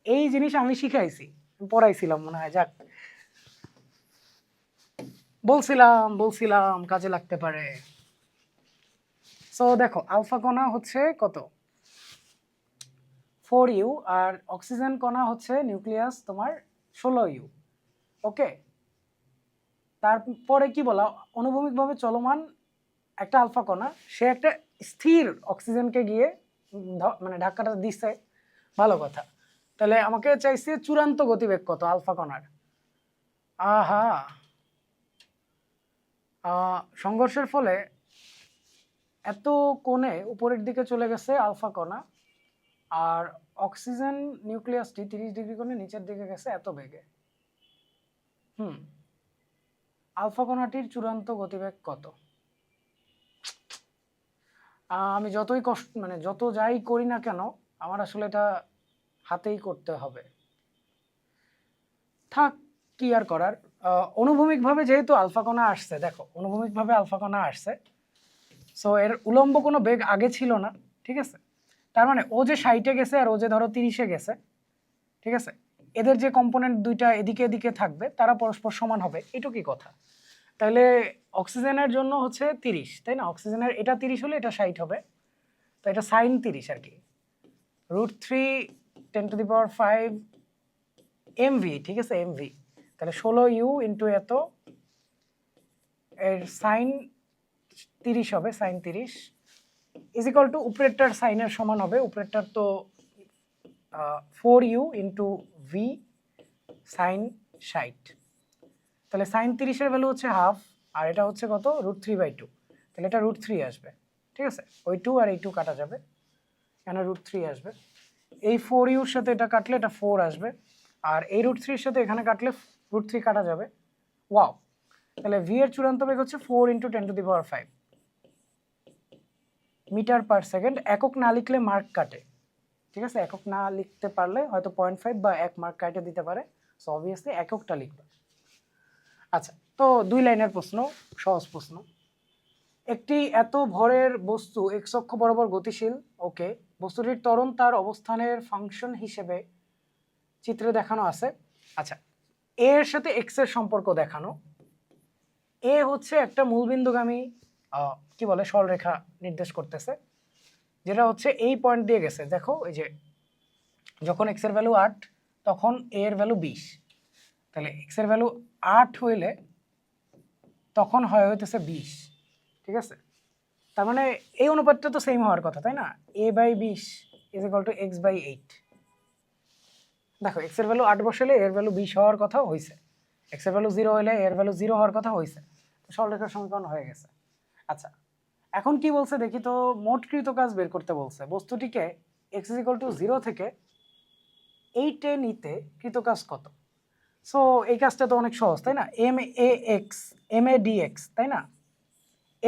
এই জিনিস আমি শিখাইছি, পড়াইছিলাম মনে হয়, যাক, বলছিলাম কাজে লাগতে পারে। সো দেখো, আলফা কণা হচ্ছে কত, 4U, আর অক্সিজেন কণা হচ্ছে নিউক্লিয়াস তোমার 16U। ওকে, তারপরে কি বলা, অনুভূমিকভাবে চলমান একটা আলফা কণা, সে একটা স্থির অক্সিজেনকে গিয়ে মানে ধাক্কাটা দিচ্ছে, ভালো কথা। তাহলে আমাকে চাইছে চূড়ান্ত গতিবেগ কত আলফা কণার। আহা, সংঘর্ষের ফলে এত কোণে উপরের দিকে চলে গেছে আলফা কণা, আর অক্সিজেন নিউক্লিয়াসটি 30 ডিগ্রি কোণে নিচের দিকে গেছে এত বেগে। আলফা কণাটির চূড়ান্ত গতিবেগ কত? আমি যতই কষ্ট মানে যত যাই করি না কেন, আমার আসলে এটা হাতেই করতে হবে, থাক, কি আর করার। অনুভূমিকভাবে যেহেতু আলফা কণা আসছে, দেখো অনুভূমিকভাবে আলফা কণা আসছে, সো এর উলম্ব কোনো বেগ আগে ছিল না, ঠিক আছে। তার মানে ও যে 60-এ গেছে আর ও যে ধরো 30-এ গেছে, ঠিক আছে, এদের যে কম্পোনেন্ট দুইটা এদিকে এদিকে থাকবে তারা পরস্পর সমান হবে, এটুকুই কথা। তাহলে অক্সিজেনের জন্য হচ্ছে 30, তাই না, অক্সিজেনের এটা 30 হলে এটা 60 হবে, তো এটা সাইন 30 আর কি, √3 × 10⁵ MV, ঠিক আছে, MV। তাহলে 16U ইন্টু এত, এর সাইন 30 হবে, সাইন 30 ইজ ইকুয়াল টু উপরেরটার সাইনের সমান হবে, উপরেরটার তো 4U ইন্টু ভি সাইন 60। তাহলে সাইন 30-এর ভ্যালু হচ্ছে হাফ, আর এটা হচ্ছে কত, √3/2, তাহলে এটা √3 আসবে, ঠিক আছে। ওই 2 আর এই 2 কাটা যাবে, এখানে √3 আসবে, এই 4U-র সাথে এটা কাটলে এটা 4 আসবে, আর এই √3-এর সাথে এখানে কাটলে √3 কাটা যাবে। ওয়াও, তাহলে ভি এর চূড়ান্ত বেগ হচ্ছে 4 × 10⁵ মিটার পার সেকেন্ড। একক না লিখলে মার্ক কাটে, ঠিক আছে, একক না লিখতে পারলে হয়তো 0.5 বা 1 মার্ক কাটে দিতে পারে, সো অবভিয়াসলি এককটা লিখবে। আচ্ছা, তো 2 লাইনের প্রশ্ন, সহজ প্রশ্ন। একটি এত ভরের বস্তু এক্স অক্ষ বরাবর গতিশীল, ওকে, বস্তুটির ত্বরণ তার অবস্থানের ফাংশন হিসেবে চিত্রে দেখানো আছে। আচ্ছা, এ এর সাথে এক্স এর সম্পর্ক দেখানো। এ হচ্ছে একটা মূলবিন্দুগামী কি বলে সরলরেখা নির্দেশ করতেছে, যেটা হচ্ছে এই পয়েন্ট দিয়ে গেছে। দেখো এই যে যখন এক্স এর ভ্যালু 8 তখন এ এর ভ্যালু 20, তাহলে এক্স এর ভ্যালু 8 হইলে তখন হইতেছে 20, ঠিক আছে? তার মানে এই অনুপাতটা তো সেম হওয়ার কথা, তাই না? a/20 is equal two x/8। দেখো এক্স এর ভ্যালু 8 বসালে এর ভ্যালু 20 হওয়ার কথা হইছে, এক্স এর ভ্যালু 0 হলে এর ভ্যালু 0 হওয়ার কথা হইছে, তো সরলরেখার সমীকরণ হয়ে গেছে। আচ্ছা, এখন কি বলছে দেখি তো, মোটকৃত কাজ বের করতে বলছে। বস্তুটিকে x ইজ ইকুয়াল টু 0 থেকে 8 এ নিতে কৃত কাজ কত? সো এই কাজটা তো অনেক সহজ, তাই না? ma dx, তাই না?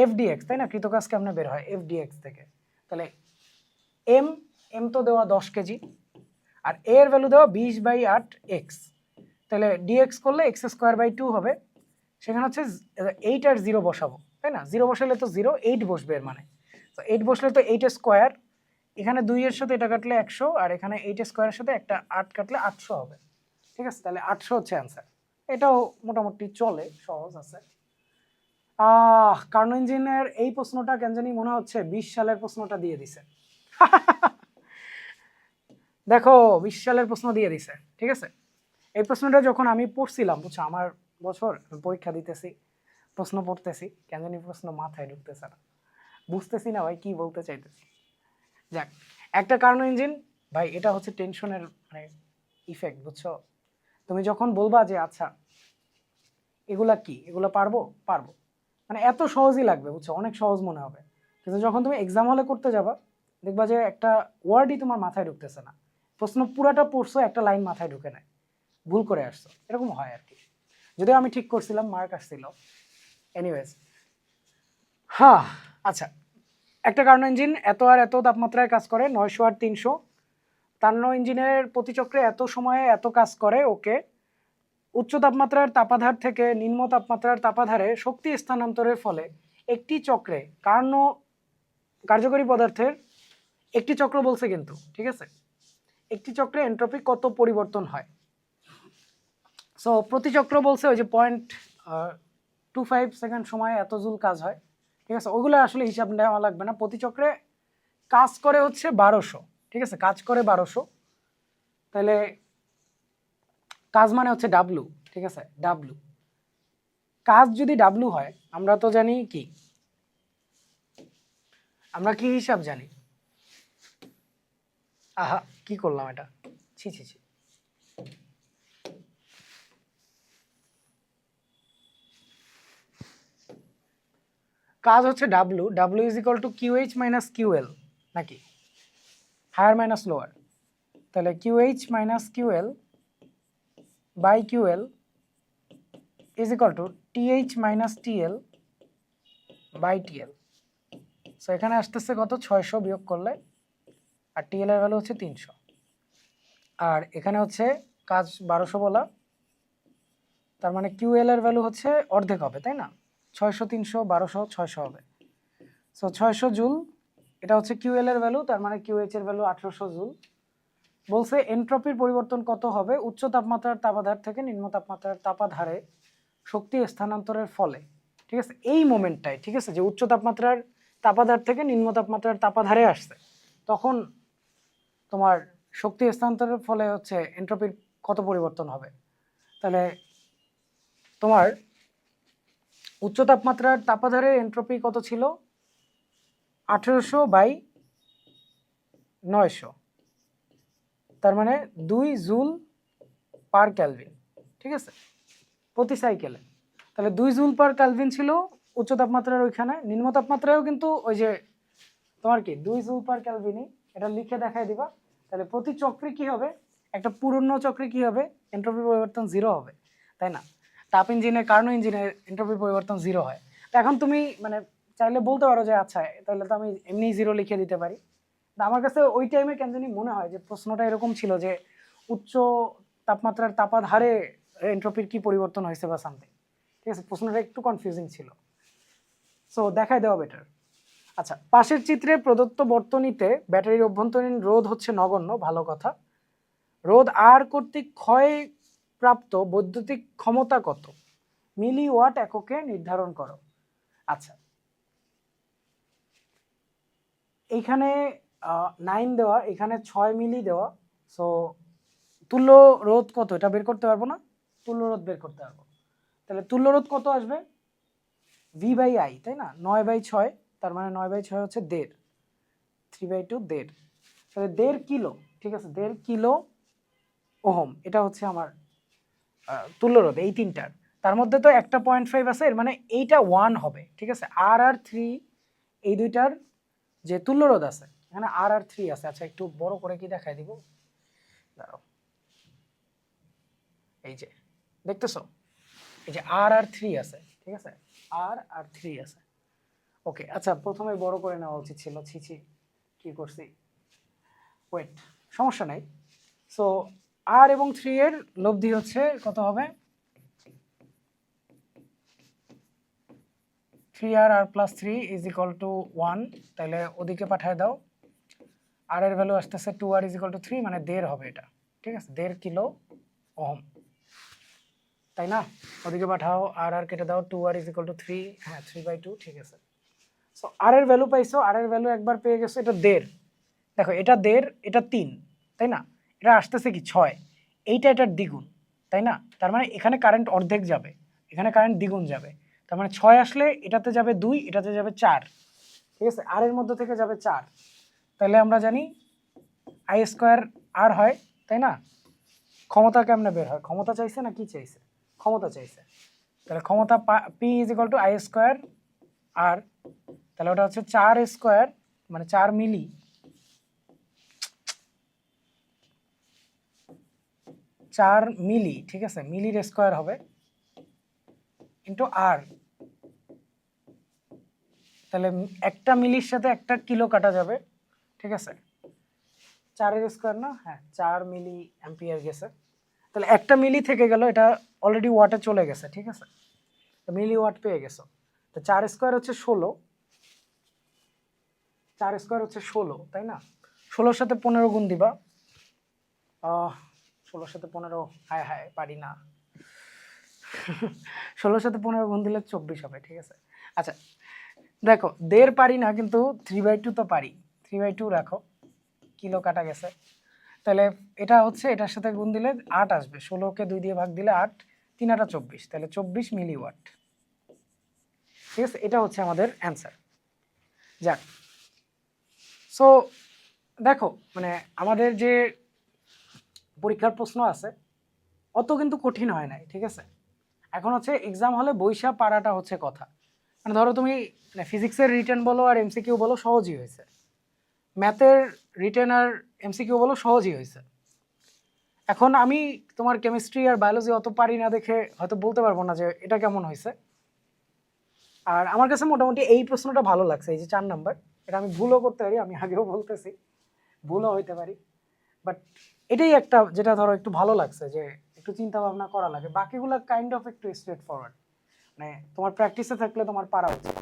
f/dx, তাই না? কৃত কাজ কেমনে বের হয় f/dx থেকে? তাহলে m m তো দেওয়া 10 কেজি, আর a এর ভ্যালু দেওয়া 20/8 x, তাহলে dx করলে x²/2 হবে। সেখানে হচ্ছে 8 আর 0 বসাবো, তাই না? 0 বসালে তো 0, 8 বসবে এর মানে। তো 8 বসলে তো 8 স্কোয়ার, এখানে 2 এর সাথে এটা কাটলে 100, আর এখানে 8 স্কোয়ারের সাথে একটা 8 কাটলে 800 হবে, ঠিক আছে? তাহলে 800 হচ্ছে অ্যান্সার। এটাও মোটামুটি চলে, সহজ আছে। কার্নো ইঞ্জিনের এই প্রশ্নটা কেন জানি মনে হচ্ছে 20 সালের প্রশ্নটা দিয়ে দিছে। দেখো 20 সালের প্রশ্ন দিয়ে দিছে, ঠিক আছে? এই প্রশ্নটা যখন আমি পড়ছিলাম, বুঝছো, আমার বছর পরীক্ষা দিতেছি, প্রশ্ন পড়তেছি, কেন জানি প্রশ্ন মাথায় ঢুকতেছে না, বুঝতেছি না ভাই কি বলতে চাইতেছি। যাক, একটা কার্নো ইঞ্জিন ভাই, এটা হচ্ছে টেনশনের মানে ইফেক্ট, বুঝছো? তুমি যখন বলবা যে আচ্ছা এগুলা কি, এগুলা পারবো পারবো, মানে এত সহজই লাগবে, বুঝছো, অনেক সহজ মনে হবে, কিন্তু যখন তুমি এক্সাম হলে করতে যাবা দেখবা যে একটা ওয়ার্ডই তোমার মাথায় ঢুকতেছে না, প্রশ্ন পুরাটা পড়ছো, একটা লাইন মাথায় ঢুকে নাই, ভুল করে আসছো, এরকম হয় আর কি। যদিও আমি ঠিক করছিলাম, মার্ক আসছিল। এনিওয়েজ, হ্যাঁ, আচ্ছা, একটা কার্নো ইঞ্জিন এত আর এত তাপমাত্রায় কাজ করে, 900 আর 300। কার্নো ইঞ্জিনের প্রতিচক্রে এত সময়ে এত কাজ করে, ওকে। উচ্চ তাপমাত্রার তাপাধার থেকে নিম্ন তাপমাত্রার তাপাধারে শক্তি স্থানান্তরের ফলে একটি চক্রে কার্নো কার্যকরী পদার্থের একটি চক্র বলছে কিন্তু, ঠিক আছে, একটি চক্রে এন্ট্রপি কত পরিবর্তন হয়? সো প্রতি চক্র বলছে ওই যে 0.25 সেকেন্ড সময়ে এত জুল কাজ হয়, ঠিক আছে? ওগুলো আসলে হিসাব নেওয়া লাগবে না। প্রতি চক্রে কাজ করে হচ্ছে 1200, ঠিক আছে, কাজ করে 1200, তাহলে কাজ মানে হচ্ছে ডাব্লু, ঠিক আছে, ডাব্লু। কাজ যদি ডাব্লু হয়, আমরা তো জানি কি, আমরা কি হিসাব জানি? আহা, কি করলাম এটা, ছি ছি ছি। কাজ হচ্ছে W, W is equal to Q H minus Q L, নাকি হায়ার মাইনাস লোয়ার? তাহলে Q H minus Q L by Q L is equal to T H minus T L by T L. So এখানে আসতেছে কত, 600 বিয়োগ করলে, আর টিএল এর ভ্যালু হচ্ছে 300, আর এখানে হচ্ছে কাজ 1200 বলা, তার মানে কিউএল এর ভ্যালু হচ্ছে অর্ধেক হবে, তাই না? 600 300 1200 600 হবে। সো 600 জুল, এটা হচ্ছে কিউএল এর ভ্যালু, তার মানে কিউএইচ এর ভ্যালু 1800 জুল। বলছে এন্ট্রপির পরিবর্তন কত হবে উচ্চ তাপমাত্রার তাপাধার থেকে নিম্ন তাপমাত্রার তাপাধারে শক্তি স্থানান্তরের ফলে, ঠিক আছে? এই মোমেন্টটাই, ঠিক আছে, যে উচ্চ তাপমাত্রার তাপাধার থেকে নিম্ন তাপমাত্রার তাপাধারে আসছে, তখন তোমার শক্তি স্থানান্তরের ফলে হচ্ছে এন্ট্রপির কত পরিবর্তন হবে। তাহলে তোমার উচ্চ তাপমাত্রার তাপাধারে এন্ট্রপি কত ছিল, 1800/900, তার মানে 2 জুল পার ক্যালভিন, ঠিক আছে, প্রতি সাইকেলে। তাহলে 2 জুল পার ক্যালভিন ছিল উচ্চ তাপমাত্রার ওইখানে, নিম্ন তাপমাত্রায়ও কিন্তু ওই যে তোমার কি 2 জুল পার ক্যালভিনই, এটা লিখে দেখাই দিবা। তাহলে প্রতি চক্রে কি হবে, একটা পূর্ণ চক্রে কি হবে, এন্ট্রপি পরিবর্তন 0 হবে, তাই না? তাপ ইঞ্জিনের কার্নো ইঞ্জিনের এন্ট্রপি পরিবর্তন 0 হয়। তো এখন তুমি মানে চাইলে বলতে পারো যে আচ্ছা তাহলে তো আমি এমনি 0 লিখে দিতে পারি। আমার কাছে ওই টাইমে কেন জানি মনে হয় যে প্রশ্নটা এরকম ছিল যে উচ্চ তাপমাত্রার তাপাধারে এন্ট্রপির কি পরিবর্তন হয়েছে বা সামথিং, ঠিক আছে, প্রশ্নটা একটু কনফিউজিং ছিল, সো দেখাই দেওয়া বেটার। আচ্ছা, পাশের চিত্রে প্রদত্ত বর্তনীতে ব্যাটারির অভ্যন্তরীণ রোধ হচ্ছে নগণ্য, ভালো কথা। রোধ আর কর্তৃক ক্ষয় প্রাপ্ত বৈদ্যুতিক ক্ষমতা কত? মিলিওয়াট এককে নির্ধারণ করো। আচ্ছা, এইখানে 9 দেওয়া, এখানে 6 মিলি দেওয়া, সো তুল্য রোধ কত এটা বের করতে পারবো না? তুল্য রোধ বের করতে পারবো, তাহলে তুল্য রোধ কত আসবে? ভি বাই আই, তাই না? 9/6, তার মানে 9/6 হচ্ছে 1.5, 3/2 1.5, তাহলে 1.5 কিলো, ঠিক আছে, 1.5 কিলো ওহম, এটা হচ্ছে আমার তুল্য রোধ এই তিনটার। তার মধ্যে তো একটা 0.5 আছে, এর মানে এইটা 1 হবে, ঠিক আছে। আর 3 এই দুইটার যে তুল্য রোধ আছে, এখানে আর 3 আছে। আচ্ছা, একটু বড় করে কি দেখাই দিব, দাঁড়াও, এই যে দেখতেছো, এই যে আর 3 আছে, ঠিক আছে, আর 3 আছে। ওকে, আচ্ছা, প্রথমে বড় করে নেওয়া উচিত ছিল, ছিছি কি করছি, ওয়েট, সমস্যা নাই। সো আর এবং 3 এর লব্ধি হচ্ছে কত হবে? 3r + 3 = 1, তাহলে ওদিকে পাঠায় দাও। আর এর ভ্যালু আসতেছে 2r = 3, মানে 1.5 হবে এটা, ঠিক আছে, 1.5 কিলো ওহম, তাই না? ওদিকে পাঠাও, আর কেটে দাও, 2r = 3, হ্যাঁ 3/2, ঠিক আছে। সো আর এর ভ্যালু পাইছো, আর এর ভ্যালু একবার পেয়ে গেছো, এটা 1.5, দেখো এটা 1.5, এটা 3, তাই না? এটা আসতেছে কি 6, এইটা এটার দ্বিগুণ, তাই না? তার মানে এখানে কারেন্ট অর্ধেক যাবে, এখানে কারেন্ট দ্বিগুণ যাবে, তার মানে 6 আসলে এটাতে যাবে 2, এটাতে যাবে 4, ঠিক আছে, আর এর মধ্যে থেকে যাবে 4, তাহলে আমরা জানি I² আর হয়, তাই না? ক্ষমতা কেমনে বের হয়? ক্ষমতা চাইছে না কি চাইছে? ক্ষমতা চাইছে, তাহলে ক্ষমতা P = I² আর, তাহলে ওটা হচ্ছে 4² মানে 4 মিলি, 4 মিলি, ঠিক আছে, মিলির স্কোয়ার হবে ইন্টু আর, তাহলে একটা মিলির সাথে একটা কিলো কাটা যাবে, ঠিক আছে, 4 এর স্কোয়ার না, হ্যাঁ 4 মিলি অ্যাম্পিয়ার গেছে, তাহলে একটা মিলি থেকে গেল, এটা অলরেডি ওয়াটে চলে গেছে, ঠিক আছে, মিলি ওয়াট পেয়ে গেছো। তো 4² হচ্ছে 16, 4² হচ্ছে 16, তাই না? 16-র সাথে 15 গুণ দিবা, 16-র সাথে 15, হায় হায় পারি না, 16-র সাথে 15 গুণ দিলে 24 হবে, ঠিক আছে। আচ্ছা, দেখো 1.5 পারি না, কিন্তু 3/2 তো পারি, 3/2 রাখো, কিলো কাটা গেছে, তাহলে এটা হচ্ছে এটার সাথে গুণ দিলে 8 আসবে, 16কে 2 দিয়ে ভাগ দিলে 8, 3 8 24, তাহলে 24 মিলিওয়াট, ঠিক আছে, এটা হচ্ছে আমাদের অ্যান্সার। যাক, সো দেখো, মানে আমাদের যে পরীক্ষার প্রশ্ন আছে অত কিন্তু কঠিন হয় নাই, ঠিক আছে। এখন হচ্ছে এক্সাম হলে বইসা পারাটা হচ্ছে কথা, মানে ধরো তুমি ফিজিক্সের রিটেন বলো আর এমসিকিউ বলো, সহজই হয়েছে, ম্যাথের রিটেন আর এমসিকিউ বলো, সহজই হয়েছে। এখন আমি তোমার কেমিস্ট্রি আর বায়োলজি অত পারি না দেখে হয়তো বলতে পারবো না যে এটা কেমন হয়েছে। আর আমার কাছে মোটামুটি এই প্রশ্নটা ভালো লাগছে, এই যে 4 নাম্বার, এটা আমি ভুলও করতে পারি, আমি আগেও বলতেছি ভুলও হইতে পারি, বাট এটাই একটা যেটা ধরো একটু ভালো লাগছে, যে একটু চিন্তা ভাবনা করা লাগে, বাকিগুলো কাইন্ড অফ একটু স্ট্রেট ফরওয়ার্ড, মানে তোমার প্র্যাকটিসে থাকলে তোমার পারা উচিত।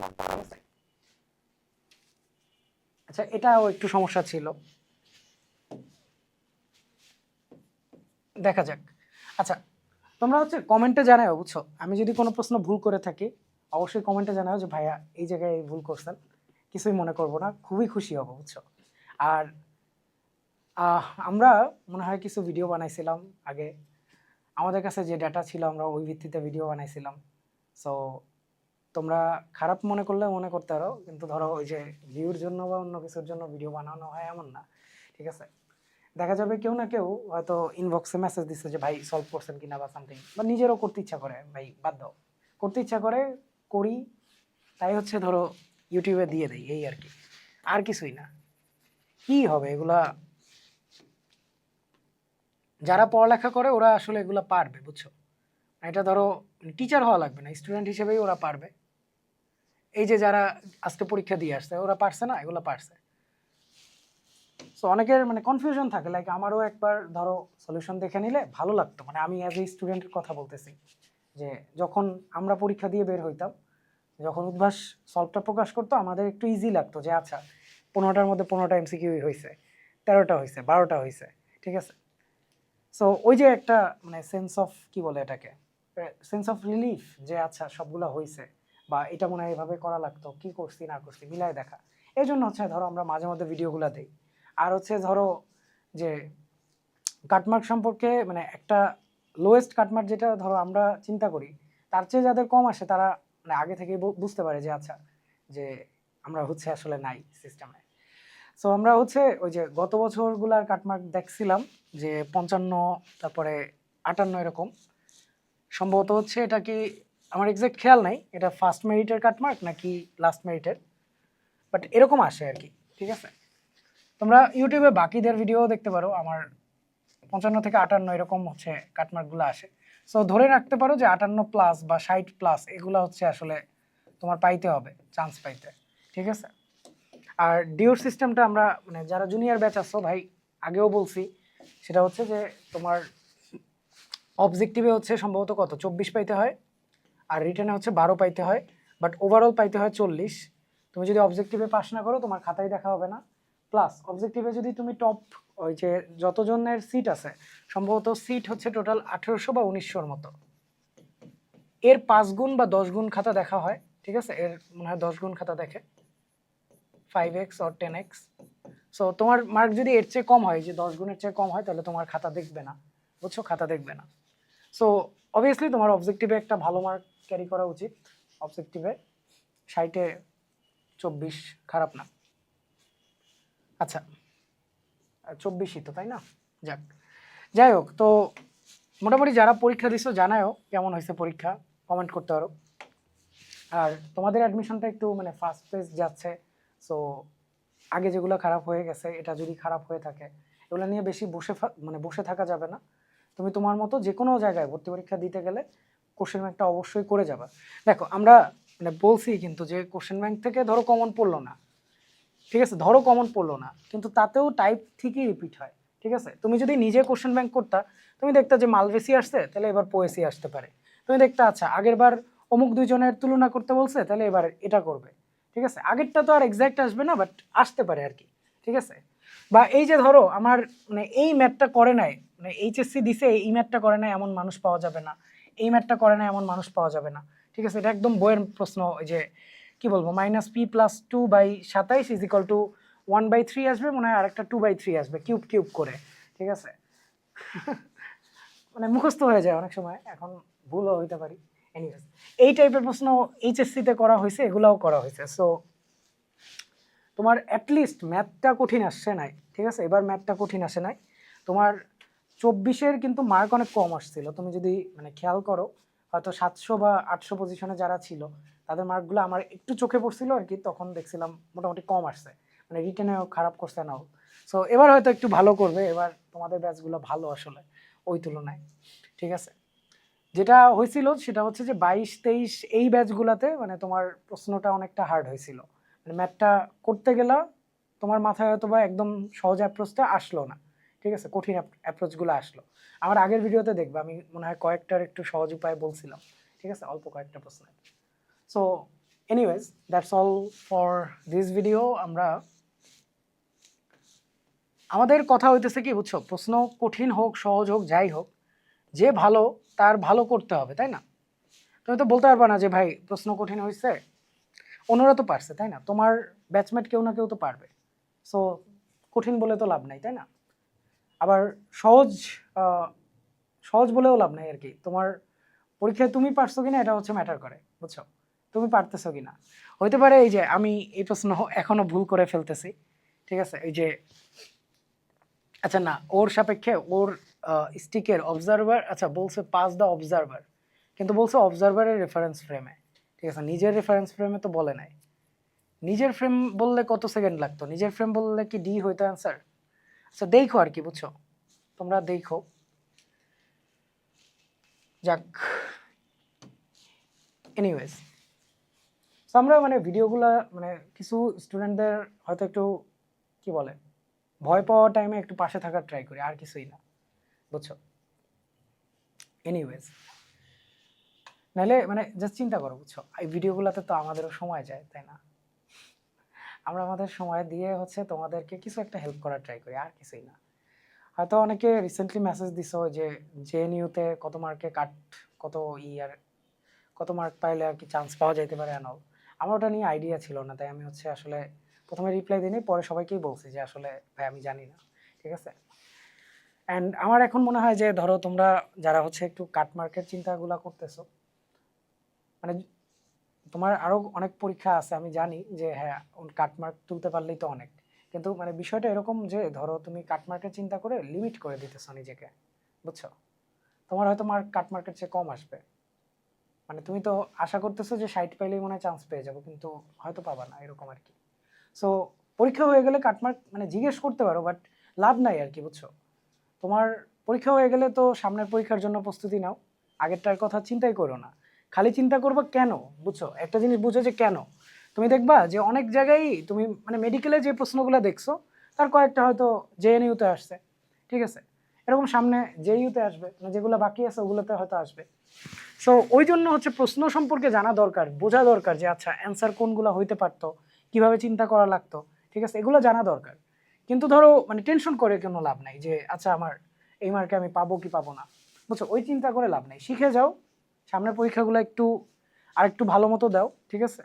আচ্ছা, এটাও একটু সমস্যা ছিল, দেখা যাক। আচ্ছা, তোমরা হচ্ছে কমেন্টে জানাও, বুঝছো, আমি যদি কোনো প্রশ্ন ভুল করে থাকি অবশ্যই কমেন্টে জানাও যে ভাইয়া এই জায়গায় এই ভুল করছেন, কিছুই মনে করবো না, খুবই খুশি হব, বুঝছো। আর আমরা মনে হয় কিছু ভিডিও বানাইছিলাম আগে, আমাদের কাছে যে ডাটা ছিল আমরা ওই ভিত্তিতে ভিডিও বানাইছিলাম, সো তোমরা খারাপ মনে করলে মনে করতে পারো, কিন্তু ধরো ওই যে ভিউর জন্য বা অন্য কিছুর জন্য ভিডিও বানানো হয় এমন না, ঠিক আছে। দেখা যাবে কেউ না কেউ হয়তো ইনবক্সে মেসেজ দিচ্ছে যে ভাই সলভ করছেন কিনা বা সামথিং, বা নিজেরও করতে ইচ্ছা করে, ভাই বাদ দাও, করতে ইচ্ছা করে করি, তাই হচ্ছে ধরো ইউটিউবে দিয়ে দেই, এই আর কি, আর কিছুই না। কি হবে এগুলা, যারা পড়ালেখা করে ওরা আসলে এগুলা পারবে, বুঝছো। এটা ধরো টিচার হওয়া লাগবে না, স্টুডেন্ট হিসেবেই ওরা পারবে। এই যে যারা আজকে পরীক্ষা দিয়ে আসছে ওরা পারছে না, এগুলো পারছে। সো অনেকের মানে কনফিউশন থাকে, লাইক আমারও একবার ধরো সলিউশন দেখে নিলে ভালো লাগতো, মানে আমি অ্যাজ এ স্টুডেন্টের কথা বলতেছি, যে যখন আমরা পরীক্ষা দিয়ে বের হইতাম, যখন উদ্ভাস সলভটা প্রকাশ করতো আমাদের একটু ইজি লাগতো যে আচ্ছা 15টার মধ্যে 15টা এমসিকিউ হয়েছে, 13টা হয়েছে, 12টা হয়েছে, ঠিক আছে। সো ওই যে একটা মানে সেন্স অফ কি বলে এটাকে, সেন্স অফ রিলিফ যে আচ্ছা সবগুলা হয়েছে, বা এটা মনে হয় এভাবে করা লাগতো, কি করছি না করছি মিলাই দেখা। এই জন্য হচ্ছে ধরো আমরা মাঝে মধ্যে ভিডিওগুলো দিই। আর হচ্ছে ধরো যে কাটমার্ক সম্পর্কে মানে একটা লোয়েস্ট কাটমার্ক যেটা ধরো আমরা চিন্তা করি, তার চেয়ে যাদের কম আসে তারা মানে আগে থেকে বুঝতে পারে যে আচ্ছা যে আমরা হচ্ছে আসলে নাই সিস্টেমে। সো আমরা হচ্ছে ওই যে গত বছরগুলার কাটমার্ক দেখছিলাম যে 55, তারপরে 58 এরকম সম্ভবত হচ্ছে। এটা কি আমার এক্সাক্ট খেয়াল নাই এটা ফার্স্ট মেরিটের কাটমার্ক নাকি লাস্ট মেরিটের, বাট এরকম আসে আর কি, ঠিক আছে। তোমরা ইউটিউবে বাকিদের ভিডিও দেখতে পারো, আমার 55 থেকে 58 এরকম হচ্ছে কাটমার্কগুলো আসে। সো ধরে রাখতে পারো যে 58 প্লাস বা 60 প্লাস এগুলো হচ্ছে আসলে তোমার পাইতে হবে চান্স পাইতে, ঠিক আছে। আর ডিওর সিস্টেমটা আমরা মানে যারা জুনিয়র ব্যাচ আছো ভাই আগেও বলছি, সেটা হচ্ছে যে তোমার অবজেক্টিভে হচ্ছে সম্ভবত কত 24 পাইতে হয়, আর রিটেনে হচ্ছে 12 পাইতে হয়, বাট ওভারঅল পাইতে হয় 40। তুমি যদি অবজেক্টিভে পাস না করো তোমার খাতায় দেখা হবে না। প্লাস অবজেক্টিভে যদি তুমি টপ ওই যে যতজনের সিট আছে সম্ভবত সিট হচ্ছে টোটাল 1800 বা 1900 মতো, এর 5 গুণ বা 10 গুণ খাতা দেখা হয়, ঠিক আছে। এর মনে হয় 10 গুণ খাতা দেখে, 5x or 10x। সো তোমার মার্ক যদি এর চেয়ে কম হয়, যে 10 গুণের চেয়ে কম হয়, তাহলে তোমার খাতা দেখবে না, বুঝছো, খাতা দেখবে না। সো অবভিয়াসলি তোমার অবজেক্টিভে একটা ভালো মার্ক ক্যারি করা উচিত। অবজেক্টিভে 60-এ 24 খারাপ না। আচ্ছা 24ই তো, তাই না? যাক, যাই হোক, তো মোটামুটি যারা পরীক্ষা দিছো জানাও কেমন হয়েছে পরীক্ষা, কমেন্ট করতে পারো। আর তোমাদের অ্যাডমিশনটা একটু মানে ফার্স্ট ফেজ যাচ্ছে, সো আগে যেগুলো খারাপ হয়ে গেছে এটা যদি খারাপ হয়ে থাকে এগুলো নিয়ে বেশি মানে বসে থাকা যাবে না। তুমি তোমার মতো যে কোনো জায়গায় ভর্তি পরীক্ষা দিতে গেলে কোশ্চেন ব্যাংকটা অবশ্যই করে যাবা। দেখো আমরা মানে বলছি কিন্তু যে কোশ্চেন ব্যাংক থেকে ধরো কমন পড়লো না, ঠিক আছে, ধরো কমন পড়লো না, কিন্তু তাতেও টাইপ ঠিকই রিপিট হয়, ঠিক আছে। তুমি যদি নিজে কোশ্চেন ব্যাংক করতা, তুমি দেখতা যে মালভেসি আসছে, তাহলে এবার পোয়েসি আসতে পারে। তুমি দেখতে আচ্ছা আগের বার অমুক দুইজনের তুলনা করতে বলছে, তাহলে এবার এটা করবে, ঠিক আছে। আগেরটা তো আর এক্সাক্ট আসবে না, বাট আসতে পারে আর কি, ঠিক আছে। বা এই যে ধরো আমার মানে এই ম্যাথটা করে নাই, মানে এইচএসসি দিছে এই ম্যাথটা করে নাই এমন মানুষ পাওয়া যাবে না, এই ম্যাথটা করে নাই এমন মানুষ পাওয়া যাবে না, ঠিক আছে। এটা একদম বইয়ের প্রশ্ন, ওই যে কি বলবো -p+2/27 = 1/3 আসবে মনে হয়, আরেকটা 2/3 আসবে কিউব কিউব করে, ঠিক আছে। মানে মুখস্থ হয়ে যায় অনেক সময়, এখন ভুলও হইতে পারি। এনিওয়েজ এই টাইপের প্রশ্ন এইচএসসি তে করা হয়েছে, এগুলাও করা হয়েছে। সো তোমার অ্যাটলিস্ট ম্যাথটা কঠিন আসছে নাই, ঠিক আছে, এবার ম্যাথটা কঠিন আসে নাই। তোমার 24-এর কিন্তু মার্ক অনেক কম আসছিল, তুমি যদি মানে খেয়াল করো হয়তো 700 বা 800 পজিশনে যারা ছিল তাদের মার্কগুলো আমার একটু চোখে পড়ছিল আর কি, তখন দেখছিলাম মোটামুটি কম আসছে, মানে রিটেনেও খারাপ করছে নাও। সো এবার হয়তো একটু ভালো করবে, এবার তোমাদের ব্যাচগুলো ভালো আসলে ওই তুলনায়, ঠিক আছে। যেটা হয়েছিল সেটা হচ্ছে যে 22-23 এই ব্যাচগুলোতে মানে তোমার প্রশ্নটা অনেকটা হার্ড হয়েছিল, মানে ম্যাথটা করতে গেলা তোমার মাথায় হয়তো বা একদম সহজ অ্যাপ্রোচটা আসলো না, ঠিক আছে, কঠিন অ্যাপ্রোচগুলো আসলো। আমার আগের ভিডিওতে দেখবে আমি মনে হয় কয়েকটার একটু সহজ উপায় বলছিলাম, ঠিক আছে, অল্প কয়েকটা প্রশ্ন। So anyways that's all for this video. আমাদের কথা হইতেছে কি বুঝছো, প্রশ্ন কঠিন হোক সহজ হোক যাই হোক, যে ভালো তার ভালো করতে হবে, তাই না? তুমি তো বলতে পারবা না যে ভাই প্রশ্ন কঠিন হয়েছে, অন্যরা তো পারছে, তাই না? তোমার ব্যাচমেট কেউ না কেউ তো পারবে, সো কঠিন বলে তো লাভ নাই, তাই না? আবার সহজ সহজ বলেও লাভ নাই আর কি। তোমার পরীক্ষায় তুমি পারছো কিনা এটা হচ্ছে ম্যাটার করে, বুঝছো, তুমি পারতেছো কিনা। হইতে পারে এই যে আমি এই প্রশ্ন এখনো ভুল করে ফেলতেছি, ঠিক আছে, এই যে আচ্ছা না ওর সাপেক্ষে ওর স্টিকের অবজারভার, আচ্ছা বলছে পাস দ্য অবজারভার, কিন্তু বলছে অবজারভারের রেফারেন্স ফ্রেমে, ঠিক আছে, নিজের রেফারেন্স ফ্রেমে তো বলে নাই। নিজের ফ্রেম বললে কত সেকেন্ড লাগতো, নিজের ফ্রেম বললে কি ডি হইতো অ্যান্সার। আচ্ছা দেখো আর কি, বুঝছো, তোমরা দেখো। যাক, এনিওয়েজ আমরা মানে ভিডিওগুলা মানে কিছু স্টুডেন্টদের হয়তো একটু কি বলে ভয় পাওয়া টাইমে একটু পাশে থাকার ট্রাই করি, আর কিছুই না, বুঝছো। এনিওয়েজ নাহলে মানে জাস্ট চিন্তা করো, বুঝছো, এই ভিডিওগুলোতে তো আমাদেরও সময় যায়, তাই না? আমরা আমাদের সময় দিয়ে হচ্ছে তোমাদেরকে কিছু একটা হেল্প করার ট্রাই করি, আর কিছুই না। হয়তো অনেকে রিসেন্টলি মেসেজ দিছো যে জেএনইউতে কত মার্কে কাট, কত ইয়ার, কত মার্ক পাইলে আর কি চান্স পাওয়া যাইতে পারে অ্যানল। আমার ওটা নিয়ে আইডিয়া ছিল না, তাই আমি হচ্ছে আসলে প্রথমে রিপ্লাই দিইনি, পরে সবাইকেই বলছি যে আসলে ভাই আমি জানি না, ঠিক আছে। অ্যান্ড আমার এখন মনে হয় যে ধরো তোমরা যারা হচ্ছে একটু কাট মার্কের চিন্তাগুলো করতেছো, মানে তোমার আরো অনেক পরীক্ষা আছে আমি জানি যে হ্যাঁ কাটমার্ক তুলতে পারলেই তো অনেক, কিন্তু মানে বিষয়টা এরকম যে ধরো তুমি কাটমার্কের চিন্তা করে লিমিট করে দিতেছো নিজেকে, বুঝছো। তোমার হয়তো মার্ক কাটমার্কের চেয়ে কম আসবে, মানে তুমি তো আশা করতেছো যে 60 পাইলেই মনে হয় চান্স পেয়ে যাবো, কিন্তু হয়তো পাবা না, এরকম আর কি। সো পরীক্ষা হয়ে গেলে কাটমার্ক মানে জিজ্ঞেস করতে পারো, বাট লাভ নাই আর কি, বুঝছো। তোমার পরীক্ষা হয়ে গেলে তো সামনের পরীক্ষার জন্য প্রস্তুতি নাও, আগেরটার কথা চিন্তাই করো না, খালি চিন্তা করবা কেন, বুঝছো, একটা জিনিস বুঝো যে কেন। তুমি দেখবা যে অনেক জায়গায় তুমি মানে মেডিকেলে যে প্রশ্নগুলো দেখছো তার কয়েকটা হয়তো জেএনইউতে আসছে, ঠিক আছে, এরকম সামনে জেইউতে আসবে, মানে যেগুলো বাকি আছে ওগুলোতে হয়তো আসবে। সো ওই জন্য হচ্ছে প্রশ্ন সম্পর্কে জানা দরকার, বোঝা দরকার যে আচ্ছা অ্যান্সার কোনগুলো হইতে পারতো, কিভাবে চিন্তা করা লাগতো, ঠিক আছে, এগুলো জানা দরকার। কিন্তু ধরো মানে টেনশন করে কোনো লাভ নাই যে আচ্ছা আমার এই মার্কে আমি পাবো কি পাবো না, বুঝছো, ওই চিন্তা করে লাভ নাই, শিখে যাও, সামনের পরীক্ষাগুলো একটু আর একটু ভালো মতো দাও, ঠিক আছে,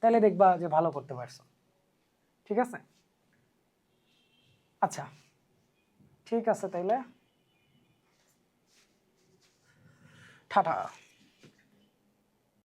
তাহলে দেখবা যে ভালো করতে পারছো, ঠিক আছে। আচ্ছা, ঠিক আছে তাইলে, টাটা।